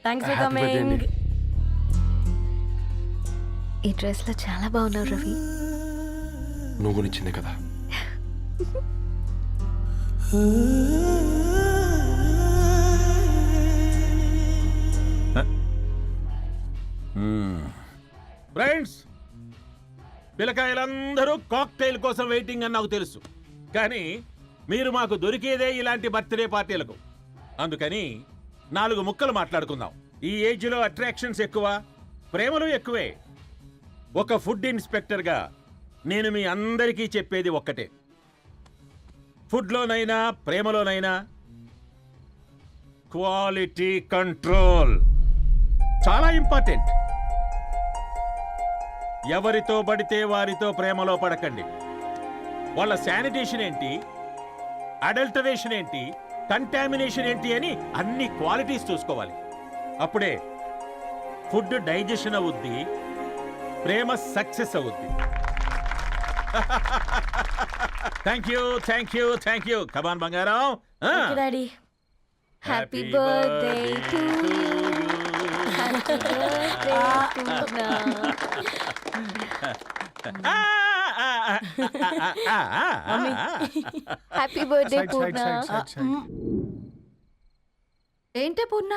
Thanks for coming. ఈ డ్రెస్ లో చాలా బాగున్నావు రవి. నువ్వు గురించిందే కదా. ఫ్రెండ్స్, పిల్లకాయలందరూ కాక్టైల్ కోసం వెయిటింగ్ అని నాకు తెలుసు. కానీ మీరు మాకు దొరికేదే ఇలాంటి బర్త్డే పార్టీలకు. అందుకని 4 ముక్కలు మాట్లాడుకుందాం. ఈ ఏజ్లో అట్రాక్షన్స్ ఎక్కువ, ప్రేమలు ఎక్కువే. ఒక ఫుడ్ ఇన్స్పెక్టర్గా నేను మీ అందరికీ చెప్పేది ఒక్కటే. ఫుడ్లోనైనా ప్రేమలోనైనా క్వాలిటీ కంట్రోల్ చాలా ఇంపార్టెంట్. ఎవరితో పడితే వారితో ప్రేమలో పడకండి. వాళ్ళ శానిటేషన్ ఏంటి, అడల్టరేషన్ ఏంటి, కంటామినేషన్ ఏంటి అని అన్ని క్వాలిటీస్ చూసుకోవాలి. అప్పుడే ఫుడ్ డైజెషన్ అవుద్ది, ప్రేమ సక్సెస్ అవుద్ది. Thank you. కమాన్ బంగారం. Daddy, happy birthday to happy birthday Purna. Happy birthday Purna. ఏంటే పూర్ణ,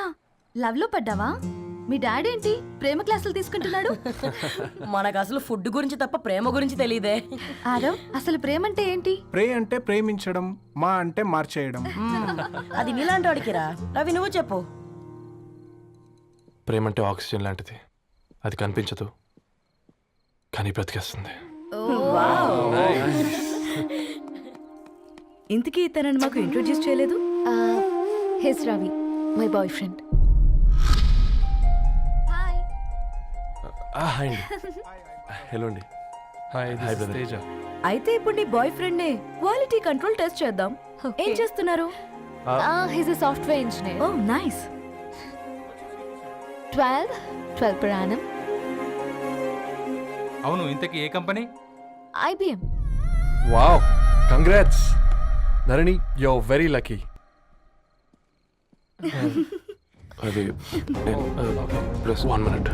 లవ్ లో పడ్డావా? మీ డాడీ ఏంటి ప్రేమ క్లాసులు తీసుకుంటున్నాడు? మనకు అసలు ఫుడ్ గురించి తప్ప ప్రేమ గురించి తెలియదే. ఆరవ్, అసలు ప్రేమ అంటే ఏంటి? ప్రే అంటే ప్రేమించడం, మా అంటే మార్చేయడం. అది నీలాంటి వాడికిరా. రవి, నువ్వు చెప్పు. ప్రేమ అంటే ఆక్సిజన్ లాంటిది. అది కనిపించదు కానీ బ్రతికేస్తుంది. ఇంతకీ తనని మాకు ఇంట్రొడ్యూస్ చేయలేదు. He's Ravi, my boyfriend. Hi అండి. హలో అండి. Hi brother. తేజ. అయితే ఇప్పుడు నీ బాయ్ ఫ్రెండ్ నే క్వాలిటీ కంట్రోల్ టెస్ట్ చేద్దాం. ఏం చేస్తున్నారు? He's a software engineer. Oh nice. 12 per annum. అవును, ఇంతకీ ఏ company? IBM. Wow, congrats Dharani, you are very lucky. అది ప్లస్ 1 minute.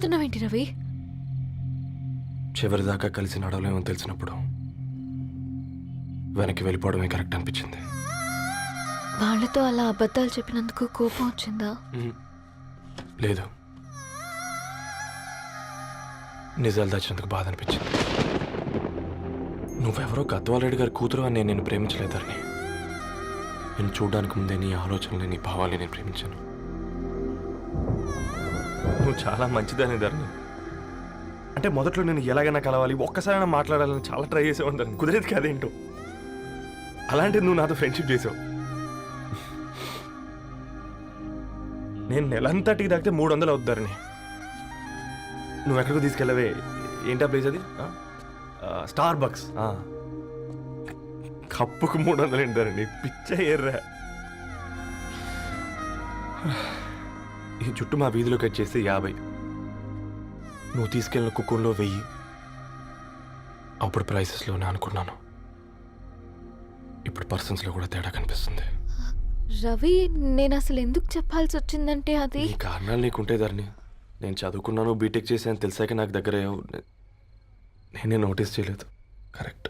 వెళ్ళిపోతున్నావేంటి రవి? చివరిదాకా కలిసి నడవలేమో తెలిసినప్పుడు వెనక్కి వెళ్ళిపోవడమే కరెక్ట్ అనిపించింది. వాళ్ళతో అలా అబద్ధాలు చెప్పినందుకు కోపం వచ్చిందా? లేదు, నిజాలు దాచినందుకు బాధ అనిపించింది. నువ్వెవరో గద్వాలరెడ్డి గారి కూతురు అని నేను ప్రేమించలేదని. నేను చూడడానికి ముందే నీ ఆలోచనలు, నీ భావాలు నేను ప్రేమించాను. నువ్వు చాలా మంచిదని ధరణి. అంటే మొదట్లో నేను ఎలాగైనా కలవాలి, ఒక్కసారైనా మాట్లాడాలని చాలా ట్రై చేసేవాడిని. కుదిరేది కాదేంటో. అలాంటిది నువ్వు నాతో ఫ్రెండ్షిప్ చేసావు. నేను నెలంతటికి తాగితే 300 అవుతారని. నువ్వు ఎక్కడికో తీసుకెళ్ళవే, ఏంటా ప్లేస్ అది? Star bucks. కప్పుకు 300 ఏంటారండి, పిచ్చ ఎర్రా. ఈ చుట్టూ మా వీధిలోకి వచ్చేసి 50. నువ్వు తీసుకెళ్ళిన కుక్కర్లో 1000. అప్పుడు ప్రైసెస్లోనే అనుకున్నాను, ఇప్పుడు పర్సన్స్లో కూడా తేడా కనిపిస్తుంది. రవి, నేను అసలు ఎందుకు చెప్పాల్సి వచ్చిందంటే అది ఈ కారణాలు నీకుంటే ధరణి. నేను చదువుకున్నాను, బీటెక్ చేశాను తెలిసాక నాకు దగ్గర నేనే నోటీస్ చేయలేదు. కరెక్ట్.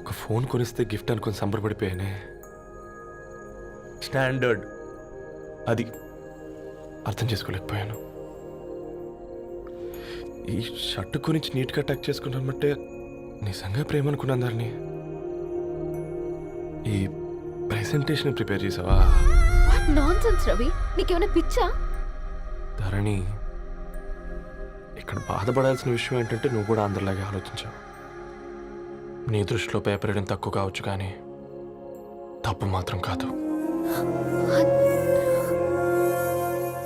ఒక ఫోన్ కొనిస్తే గిఫ్ట్ అనుకుని సంబరపడిపోయానే. స్టాండర్డ్ అది అర్థం చేసుకోలేకపోయాను. ఈ షర్టు గురించి నీట్గా టక్ చేసుకున్నామంటే నిజంగా ప్రేమ అనుకున్నాను ధరణి. ఈ ప్రెజెంటేషన్ ప్రిపేర్ చేసావా? వాట్ నాన్సెన్స్ రవి, నీకేమైనా పిచ్చా? ధరణి, ఇక్కడ బాధపడాల్సిన విషయం ఏంటంటే నువ్వు కూడా అందరిలాగే ఆలోచించావు. నీ దృష్టిలో పేపర్ వేయడం తక్కువ కావచ్చు, కానీ తప్పు మాత్రం కాదు.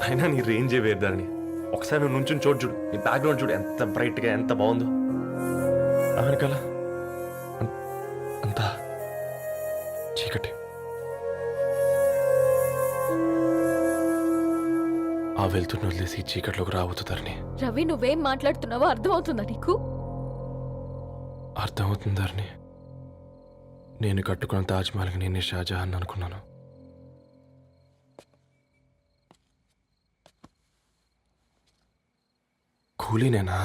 అయినా నీ రేంజే వేరు ధరణి. ఒకసారి నువ్వు నుంచుని చూడు, నీ బ్యాక్గ్రౌండ్ చూడు ఎంత బ్రైట్గా, ఎంత బాగుందో. వెనకాల అంతా చీకటి. ఆ వెళ్తున్న వదిలేసి చీకట్లోకి రాబోతుందని. రవి, నువ్వేం మాట్లాడుతున్నావో అర్థమవుతుందా నీకు? అర్థమవుతుందని. నేను కట్టుకున్న తాజ్మహల్కి నేనే షాజహాన్ అనుకున్నాను. కూలీనేనా?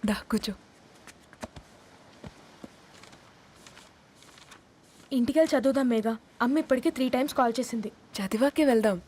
దా కూర్చో. ఇంటికెళ్ళి చదువుదాం మేఘా. అమ్మ ఇప్పటికే 3 times కాల్ చేసింది. చదివాకే వెళ్దాం.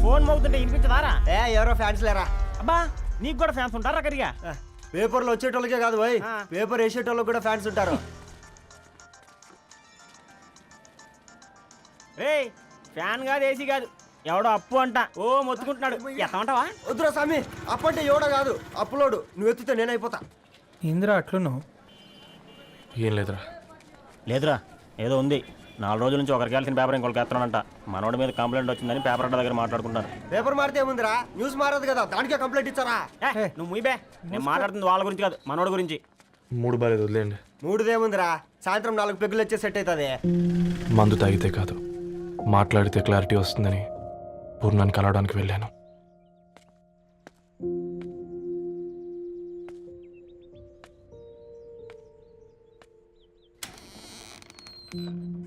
ఫోన్ మోగుతుంటే వినిపించదారా? ఎవరో ఫ్యాన్స్ లేరా? అబ్బా, నీకు కూడా ఫ్యాన్స్ ఉంటారా? కరిగా పేపర్లో వచ్చేటోళ్ళకే కాదు పోయి, పేపర్ వేసేటోళ్ళకి కూడా ఫ్యాన్స్ ఉంటారు. రేయ్, ఫ్యాన్ కాదు, ఏసీ కాదు, ఎవడో అప్పు అంట. ఓ మొత్తుకుంటున్నాడు. ఎత్తమంటావా? వద్దురా స్వామి, అప్పు అంటే ఎవడో కాదు, అప్పులోడు. నువ్వు ఎత్తితే నేనైపోతా. ఇంద్రా అట్లున్నావు? ఏం లేదురా. లేదురా, ఏదో ఉంది. 4 రోజుల నుంచి ఒకరికి వెళ్ళిన పేపర్ ఇంకొకరికి ఎత్తానంట. మనోడి మీద కంప్లైంట్ వచ్చిందని పేపర్ అడ్డ దగ్గర మాట్లాడుకుంటారు. పేపర్ మారితే ఏముందిరా, న్యూస్ మారదు కదా, దానికే కంప్లైంట్ ఇచ్చారా? నువ్వు ముయ్యబే, నేను మాట్లాడుతుంది వాళ్ళ గురించి కాదు, మనోడి గురించి. మూడు బాలేదు, వదిలేండి. మూడుదేముందిరా, సాయంత్రం 4 పెగ్గులు వచ్చే సెట్ అవుతుంది. మందు తాగితే కాదు, మాట్లాడితే క్లారిటీ వస్తుందని పూర్ణాన్ని కలవడానికి వెళ్ళాను.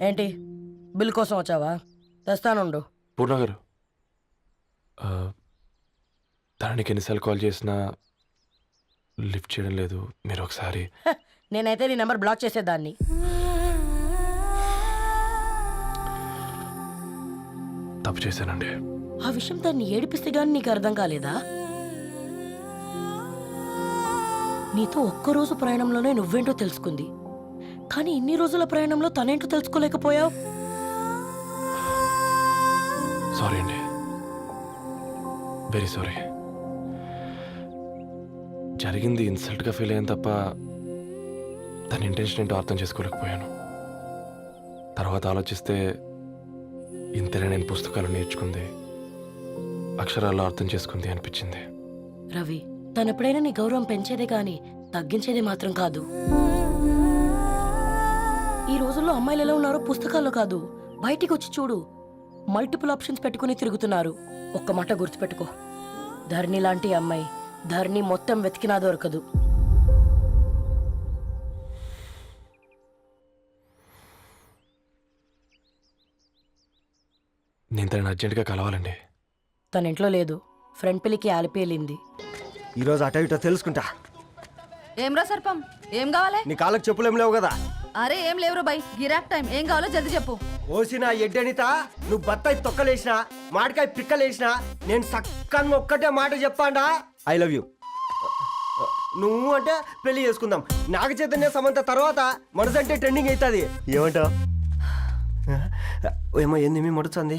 ఏంటి బిల్ కోసం వచ్చావా? తెస్తానుండు. పూర్ణ గారు, తనకి ఎన్నిసార్లు కాల్ చేసినా లిఫ్ట్ చేయడం లేదు. మీరు ఒకసారి నేనైతే నీ నెంబర్ బ్లాక్ చేసేదాన్ని. తప్పు చేశానండి. ఆ విషయం దాన్ని ఏడిపిస్తే గానీ నీకు అర్థం కాలేదా? నీతో ఒక్కరోజు ప్రయాణంలోనే నువ్వేంటో తెలుసుకుంది, కానీ ఇన్ని రోజుల ప్రయాణంలో తనేంటో తెలుసుకోలేకపోయావు. సారీ అండి, వెరీ సారీ. జరిగింది ఇన్సల్ట్గా ఫీల్ అయ్యాను తప్ప తన ఇంటెన్షన్ ఏంటో అర్థం చేసుకోలేకపోయాను. తర్వాత ఆలోచిస్తే ఇంతనే నేను పుస్తకాలు నేర్చుకుంది, అక్షరాల్లో అర్థం చేసుకుంది అనిపించింది. రవి, తనెప్పుడైనా నీ గౌరవం పెంచేదే కానీ తగ్గించేదే మాత్రం కాదు. ఈ రోజుల్లో అమ్మాయిలు ఎలా ఉన్నారో పుస్తకాల్లో కాదు, బయటికి వచ్చి చూడు. మల్టిపుల్ ఆప్షన్స్ పెట్టుకుని తిరుగుతున్నారు. ఒక్క మాట గుర్తుపెట్టుకో, ధరణి లాంటి అమ్మాయి ధరణి మొత్తం వెతికినా దొరకదు. నేను తనని అర్జెంటుగా కలవాలండి. తన ఇంట్లో లేదు, ఫ్రెండ్ పెళ్లికి ఆలిపేలింది. ఈరోజు అటో ఇటో తెలుసుకుంటా. ఏమ్రా సర్పం, ఏం కావాలి? నీ కాళ్ళకి చెప్పులేం లేవు కదా? అరే ఏం లేవురా బై, గిరాక్ టైం. ఏం కావాలో జల్దీ చెప్పు. ఓసిన ఎడ్డనిత, నువ్వు బత్తాయి తొక్కలేసినా మాడికాయ పిక్కలేసినా నేను సక్కంగా ఒక్కటే మాట చెప్పాండా, ఐ లవ్ యూ. నువ్వు అంటే పెళ్లి చేసుకుందాం. నాగ చైతన్య సమంత తర్వాత మనసంటే ట్రెండింగ్ అవుతుంది. ఏమంటావు? ఏమో ఏంది మడుతుంది.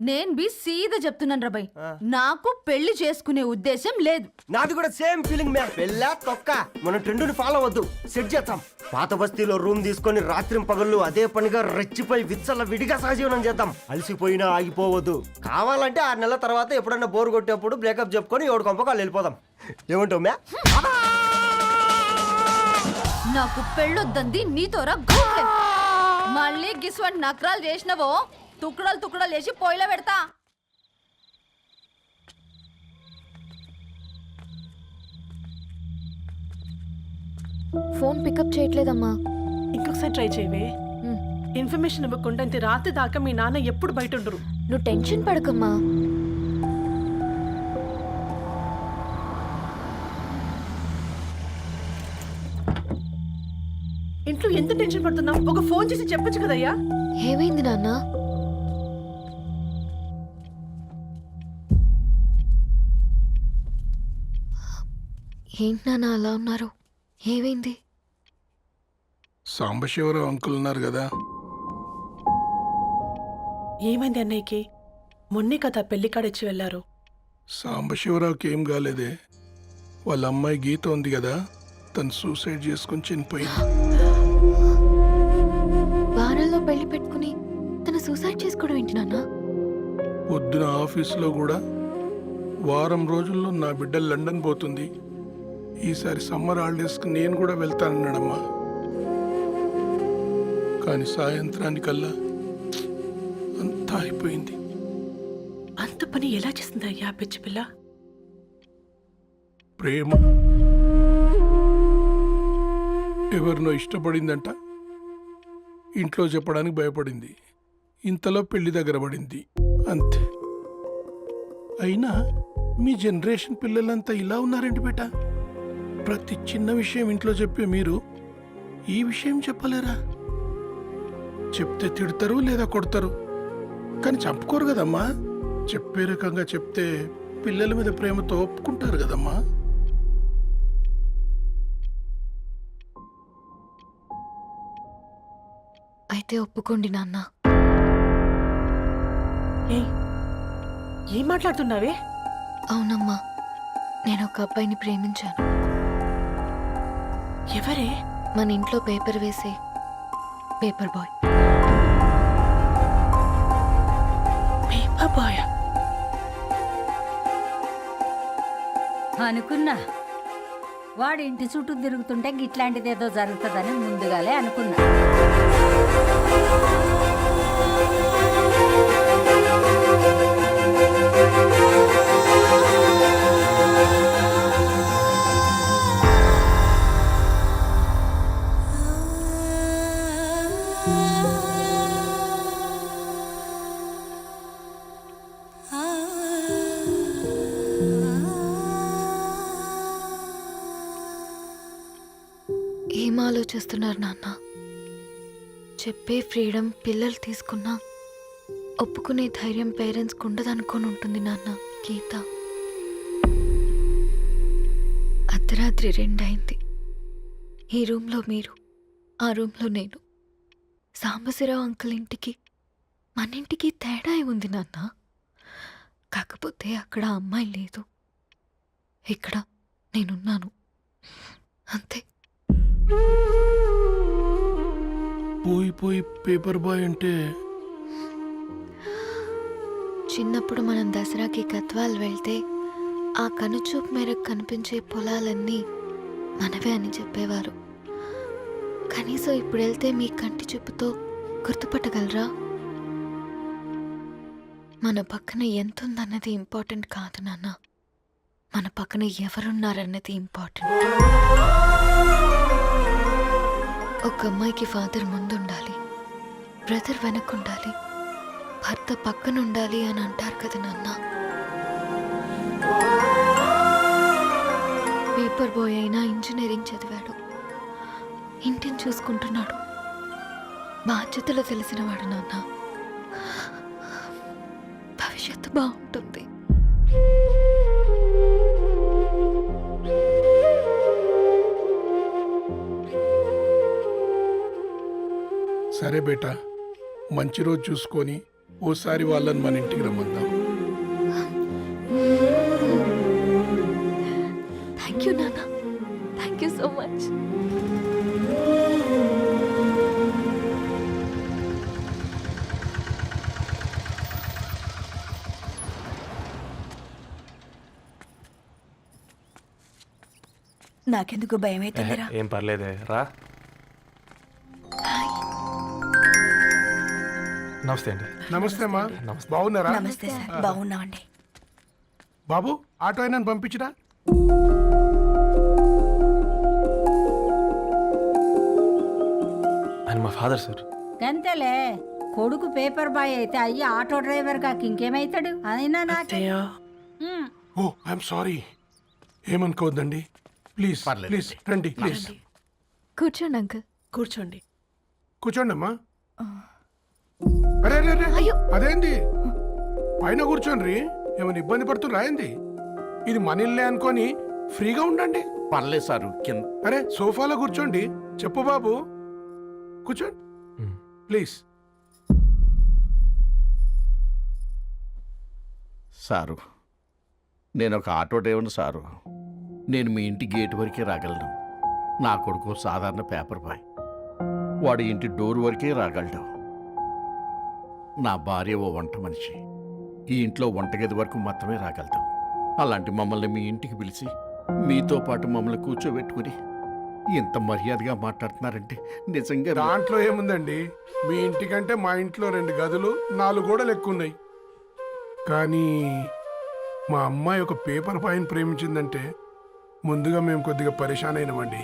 నేను బి సీదా చెప్తున్నాను రా బై, నాకు పెళ్లి చేసుకునే ఉద్దేశం లేదు. నాది కూడా సేమ్ ఫీలింగ్ మ్యామ్. పెళ్ళా తొక్క, మన ట్రెండ్ని ఫాలో అవద్దు, సెట్ చేద్దాం. పాత బస్తీలో రూమ్ తీసుకొని రాత్రి పగళ్ళు అదే పనిగా రెచ్చిపోయి విచ్చల విడిగా సహజీవనం చేద్దాం. అలసిపోయినా ఆగిపోవద్దు. కావాలంటే 6 నెలల తర్వాత ఎప్పుడన్నా బోర్ కొట్టేప్పుడు బ్రేకప్ చెప్పుకొని ఎవడు కొంపకాలు వెళ్ళిపోదాం. ఏమంటావు మ్యా? నాకు పెళ్ళొద్దంది నీతోరా గూడె. మళ్ళీ గిస్వంటి నకరాలు చేసినవో తుక్కడలు తుక్కడలు వేసి పొయ్యిలో పెడతా. ఫోన్ పికప్ చేయట్లేదమ్మా. ఇంకొకసారి ట్రై చేయవే. ఇన్ఫర్మేషన్ ఇవ్వకుండా ఇంత రాత్రి దాకా మీ నాన్న ఎప్పుడు బయట ఉండరు. నువ్వు టెన్షన్ పడకమ్మా. ఇంట్లో ఎంత టెన్షన్ పడుతున్నావు? ఒక ఫోన్ చేసి చెప్పొచ్చు కదయ్యా. ఏమైంది నాన్న? ఏంటి నాన్న అలా ఉన్నారు? ఏమైంది? సాంబశివరావు అంకుల్ ఉన్నారు కదా, ఏమైంది అన్నయ్యకి? మొన్నే కదా పెళ్లి కాడిచ్చి వెళ్ళారు. సాంబశివరావుకి ఏం కాలేదే. వాళ్ళ అమ్మాయి గీత ఉంది కదా, తను సూసైడ్ చేసుకుని చనిపోయింది. వారాల్లో పెళ్లి పెట్టుకుని తను సూసైడ్ చేసుకోవడం ఏంటి నాన్న? పొద్దున ఆఫీసులో కూడా వారం రోజుల్లో నా బిడ్డ లండన్ పోతుంది, ఈసారి సమ్మర్ హాలిడేస్కి నేను కూడా వెళ్తానన్నాడమ్మా. కానీ సాయంత్రానికల్లా అంతా అయిపోయింది. అంత పని ఎలా చేసింది అయ్యా పిచ్చి పిల్ల? ప్రేమ ఎవరినో ఇష్టపడిందంట, ఇంట్లో చెప్పడానికి భయపడింది. ఇంతలో పెళ్లి దగ్గర పడింది, అంతే. అయినా మీ జనరేషన్ పిల్లలంతా ఇలా ఉన్నారండి బేట. ప్రతి చిన్న విషయం ఇంట్లో చెప్పే మీరు ఈ విషయం చెప్పలేరా? చెప్తే తిడతారు లేదా కొడతారు, కానీ చంపుకోరు కదమ్మా. చెప్పే రకంగా చెప్తే పిల్లల మీద ప్రేమతో ఒప్పుకుంటారు కదమ్మా. అయితే ఒప్పుకోండి నాన్న. ఏం మాట్లాడుతున్నావే? అవునమ్మా, నేను ఒక అబ్బాయిని ప్రేమించాను. ఎవరే? మన ఇంట్లో పేపర్ వేసే పేపర్ బాయ్. అనుకున్నా వాడి ఇంటి చుట్టూ తిరుగుతుంటే గిట్లాంటిదేదో జరుగుతుందని ముందుగాలే అనుకున్నా. ఏం ఆలోచిస్తున్నారు నాన్న? చెప్పే ఫ్రీడమ్ పిల్లలు తీసుకున్నా ఒప్పుకునే ధైర్యం పేరెంట్స్కి ఉండదనుకొని ఉంటుంది నాన్న. గీత అర్ధరాత్రి 2 అయింది. ఈ రూమ్లో మీరు, ఆ రూమ్లో నేను. సాంబశివరావు అంకుల్ ఇంటికి మన ఇంటికి తేడా ఉంది నాన్న. కాకపోతే అక్కడ అమ్మాయి లేదు, ఇక్కడ నేనున్నాను, అంతే. పోయి పేపర్ బాయ్ అంటే చిన్నప్పుడు మనం దసరాకి గద్వాల్ వెళ్తే ఆ కనుచూపు మేరకు కనిపించే పొలాలన్నీ మనవే అని చెప్పేవారు. కనీసం ఇప్పుడు వెళ్తే మీ కంటి చూపుతో గుర్తుపట్టగలరా? మన పక్కన ఎంతుందన్నది ఇంపార్టెంట్ కాదు నాన్న, మన పక్కన ఎవరున్నారన్నది ఇంపార్టెంట్. ఒక అమ్మాయికి ఫాదర్ ముందుండాలి, బ్రదర్ వెనకుండాలి, భర్త పక్కన ఉండాలి అని అంటారు కదా నాన్న. పేపర్ బాయ్ అయినా ఇంజనీరింగ్ చదివాడు, ఇంటిని చూసుకుంటున్నాడు, బాధ్యతలు తెలిసినవాడు నాన్న. భవిష్యత్తు బాగుంటుంది. సరే బేటా, మంచి రోజు చూసుకొని ఓసారి వాళ్ళని మన ఇంటికి రమ్మందాం. థ్యాంక్ యూ నాన్న, థ్యాంక్ యూ సో మచ్. నాకెందుకు భయం అవుతుందిరా. ఏం పర్లేదే, రా. నమస్తే అండి. నమస్తే అమ్మా, బాగున్నారా? నమస్తే సార్, బాగున్నామండి. బాబు, ఆటో అయినా పంపించరా? ఆయన మా ఫాదర్ సార్. గంతేలే, కొడుకు పేపర్ బాయ్ అయితే అయ్యి ఆటో డ్రైవర్ కాక ఇంకేమైతాడు? అయినా నాకు ఓ ఐఎమ్ సారీ, ఏమనుకోవద్దండి. ప్లీజ్ ప్లీజ్ రండి, ప్లీజ్ కూర్చోండి అంకుల్. కూర్చోండి. కూర్చోండి అమ్మా. అరే అరే అరే, అదేంది పైన కూర్చోండి, ఏమైనా ఇబ్బంది పడుతున్నా ఏంది? ఇది మన ఇల్లే అనుకొని ఫ్రీగా ఉండండి. పర్లేదు సారు, కింద. అరే సోఫాలో కూర్చోండి. చెప్పు బాబు, కూర్చోండి ప్లీజ్. సారు, నేను ఒక ఆటో డ్రైవర్ని సారు. నేను మీ ఇంటి గేట్ వరకే రాగలను. నా కొడుకు సాధారణ పేపర్ బాయ్, వాడి ఇంటి డోర్ వరకే రాగలడు. నా భార్య ఓ వంట మనిషి, ఈ ఇంట్లో వంటగది వరకు మాత్రమే రాగలుగుతాం. అలాంటి మమ్మల్ని మీ ఇంటికి పిలిచి మీతో పాటు మమ్మల్ని కూర్చోబెట్టుకుని ఇంత మర్యాదగా మాట్లాడుతున్నారంటే నిజంగా దాంట్లో ఏముందండి, మీ ఇంటికంటే మా ఇంట్లో 2 గదులు 4 గోడలు ఎక్కువ ఉన్నాయి. కానీ మా అమ్మాయి ఒక పేపర్ బాయ్ని ప్రేమించిందంటే ముందుగా మేము కొద్దిగా పరేషాన్ అయినామండి.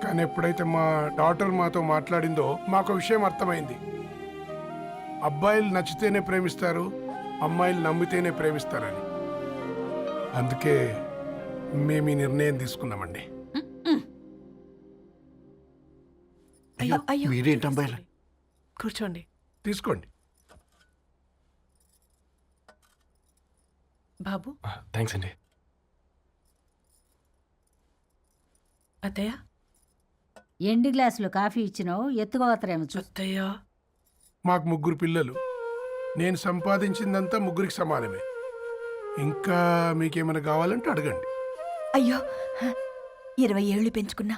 కానీ ఎప్పుడైతే మా డాటర్ మాతో మాట్లాడిందో మాకు విషయం అర్థమైంది. అబ్బాయిలు నచ్చితేనే ప్రేమిస్తారు, అమ్మాయిలు నమ్మితేనే ప్రేమిస్తారని. అందుకే మేము ఈ నిర్ణయం తీసుకున్నామండి. అయ్యో అయ్యో, మీరేంటి అమ్మాయిలు? కూర్చోండి. తీసుకోండి. బాబు. థ్యాంక్స్ అండి. అత్తయ్య, ఎండి గ్లాసులో కాఫీ ఇచ్చినావు, ఎత్తుకోవతరేమో చూ. అత్తయ్య, మాకు 3 పిల్లలు, నేను సంపాదించిందంతా 3కి సమానమే. ఇంకా మీకేమైనా కావాలంటే అడగండి. అయ్యో, 20 ఏళ్ళు పెంచుకున్నా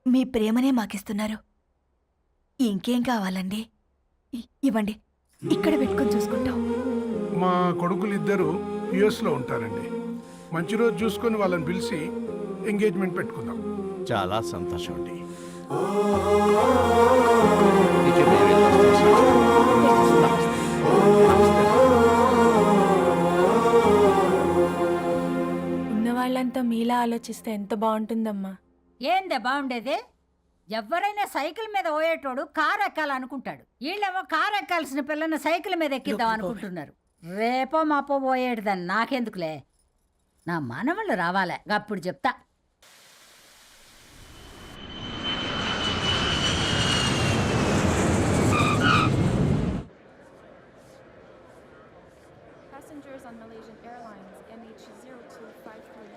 మీ ప్రేమనే మాకిస్తున్నారు. ఇంకేం కావాలండి? ఇవ్వండి, ఇక్కడ పెట్టుకొని చూసుకుంటాం. మా కొడుకులు 2 యుఎస్లో ఉంటారండి. మంచి రోజు చూసుకొని వాళ్ళని పిలిచి ఎంగేజ్మెంట్ పెట్టుకుందాం. చాలా సంతోషం అండి. ఉన్న వాళ్ళంతా మీలా ఆలోచిస్తే ఎంత బాగుంటుందమ్మా. ఏందే బాగుండేది? ఎవరైనా సైకిల్ మీద పోయేటోడు కారు ఎక్కాలనుకుంటాడు. వీళ్ళేమో కారు ఎక్కాల్సిన పిల్లని సైకిల్ మీద ఎక్కిద్దాం అనుకుంటున్నారు. రేపో మాపో పోయేడుదని నాకెందుకులే, నా మనవళ్ళు రావాలే అప్పుడు చెప్తా. Passengers on Malaysian Airlines MH0253,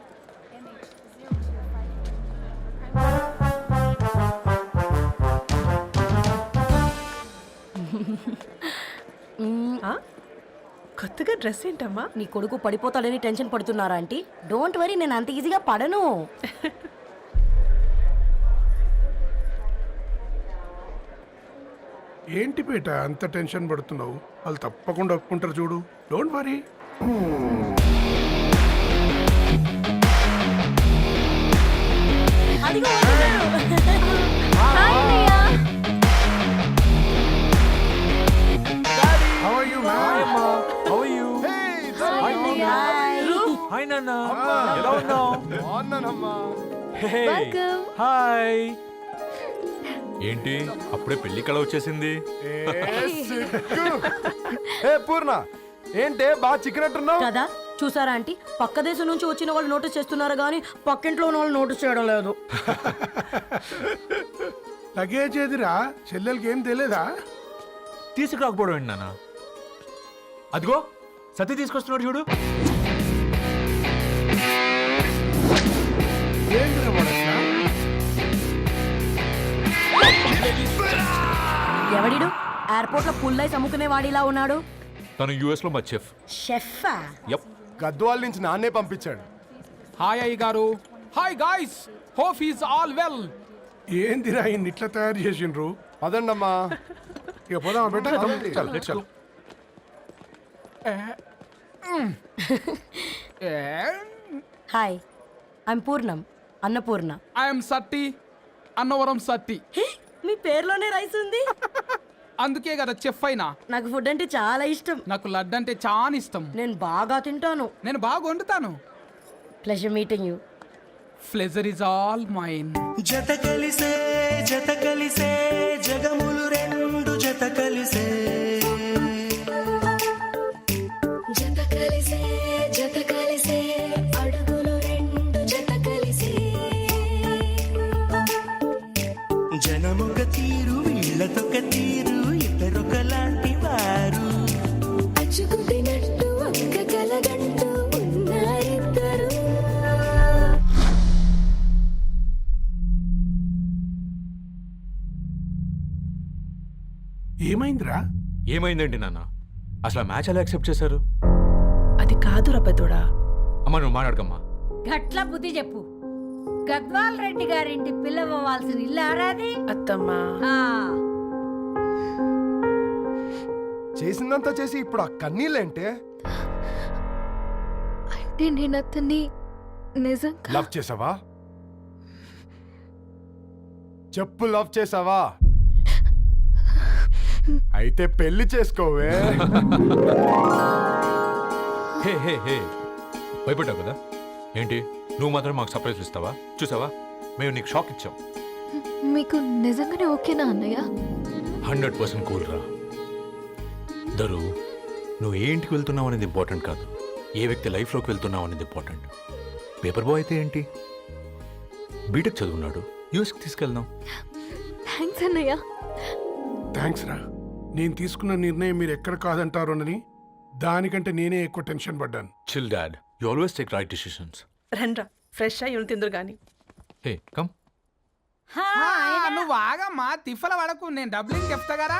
MH0253. కొత్తగా డ్రెస్ ఏంటమ్మా? నీ కొడుకు పడిపోతాడని టెన్షన్ పడుతున్నారా ఆంటీ? డోంట్ వరీ, నేను అంత ఈజీగా పడను. ఏంటి పేట అంత టెన్షన్ పడుతున్నావు? వాళ్ళు తప్పకుండా ఒప్పుకుంటారు చూడు. Don't worry. హాయ్. ఏంటి అప్పుడే పెళ్లి కళ వచ్చేసింది? పూర్ణ ఏంటే బాగా చిక్కినట్టున్నావు కదా, చూసారా ఆంటీ? పక్క దేశం నుంచి వచ్చిన వాళ్ళు నోటీస్ చేస్తున్నారు కానీ పక్కింట్లో ఉన్న వాళ్ళు నోటీస్ చేయడం లేదు. లగేజ్ ఏదిరా? చెల్లెలకి ఏం తెలియదా? తీసుకురాకపోవడం ఏంటి నాన్న? అదిగో సతీ తీసుకొస్తున్నాడు చూడు. ఏంటిరా వాడట్లా? ఎవడిడు ఎయిర్పోర్ట్ లో పుల్లై అమ్ముకునే వాడిలా ఉన్నాడు? తను యుఎస్ లో మా చెఫ్. షెఫా? యప్. గద్వాల నుంచి నాన్నే పంపించాడు. హాయ్ అయ్య గారు. Hi guys, hope is all well. ఏందిరా ఇన్ని ఇట్లా తయారు చేసిండ్రు? పదండమ్మా. ఇక పోదామా బెట్ట? చల్. హాయ్, ఐమ్ పూర్ణం, అన్నపూర్ణ. ఐఎమ్ సత్తి, అన్నవరం సత్తి. మీ పేరులోనే రైస్ ఉంది. అందుకే కదా చెఫ్ అయినా. నాకు ఫుడ్ అంటే చాలా ఇష్టం. నాకు లడ్డు అంటే చాలా ఇష్టం. నేను బాగా తింటాను. నేను బాగా వండుతాను. Pleasure meeting you. Pleasure is all mine. జత కలిసే జగములు రెండు జత కలిసే. జత కలిసే అడుగులు రెండు జత కలిసే. జనమొక తీరు వీళ్ళతొక తీరు ఇద్దరొకలాంటి వారు. అచ్చుకుతినట్టు ఒక్క కలగంటూ ఉన్నారిద్దరు. ఏమైందిరా? ఏమైందేంటి నాన్న? అసలు ఆ మ్యాచ్ ఎలా యాక్సెప్ట్ చేశారు? అది కాదు రబ్బతోడా. అమ్మ నువ్వు మాట్లాడకమ్మా. గట్ల బుద్ధి చెప్పు. గద్వాల్ రెడ్డి గారింటి పిల్లవ్వాల్సిన ఇల్లు ఆరాది. అత్తమ్మా, చేసిందంతా చేసి ఇప్పుడు ఆ కన్నీళ్ళేంటే? అంటే నేను అతన్ని నిజంగా లవ్ చేసావా? చెప్పు, లవ్ చేసావా? అయితే పెళ్లి చేసుకోవే. హే హే హే, భయపడ్డావు కదా? ఏంటి నువ్వు మాత్రం మాకు సర్ప్రైజ్ ఇస్తావా? చూసావా, మేము నీకు షాక్ ఇచ్చాం. మీకు నిజంగానే ఓకేనా అన్నయ్య? 100% కూల్ రా. దరు, నువ్వు ఏ ఇంటికి వెళ్తున్నావు అనేది ఇంపార్టెంట్ కాదు, ఏ వ్యక్తి లైఫ్లోకి వెళ్తున్నావు అనేది ఇంపార్టెంట్. పేపర్ బాయ్ అయితే ఏంటి, బీటెక్ చదువున్నాడు, యూఎస్కి తీసుకెళ్దాం. థ్యాంక్స్ అన్నయ్య. థ్యాంక్స్ రా. నేను తీసుకున్న నిర్ణయం మీరు ఎక్కడ కాదంటారోనని దానికంటే నేనే ఎక్కువ టెన్షన్ పడ్డాను. Chill dad, you always take right decisions. రండ్రా ఫ్రెష్ అయ్యి తిందురు గాని. Hey come. నువ్వు ఆగమ్మా, తిఫల పడకు. నేను డబ్బులు చెప్తా కదా.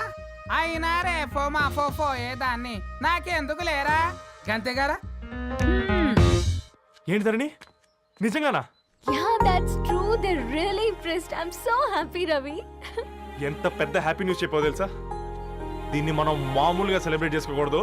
అయినా రే ఫో ఏ దాన్ని నాకెందుకు లేరా గంతే కదా. ఏంటి ధరణి, నిజంగానా? Yeah, that's true. They're really impressed. I'm so happy, Ravi. ఎంత పెద్ద హ్యాపీ న్యూస్ చెప్పావు తెలుసా? దీన్ని మనం మామూలుగా సెలబ్రేట్ చేసుకోకూడదు,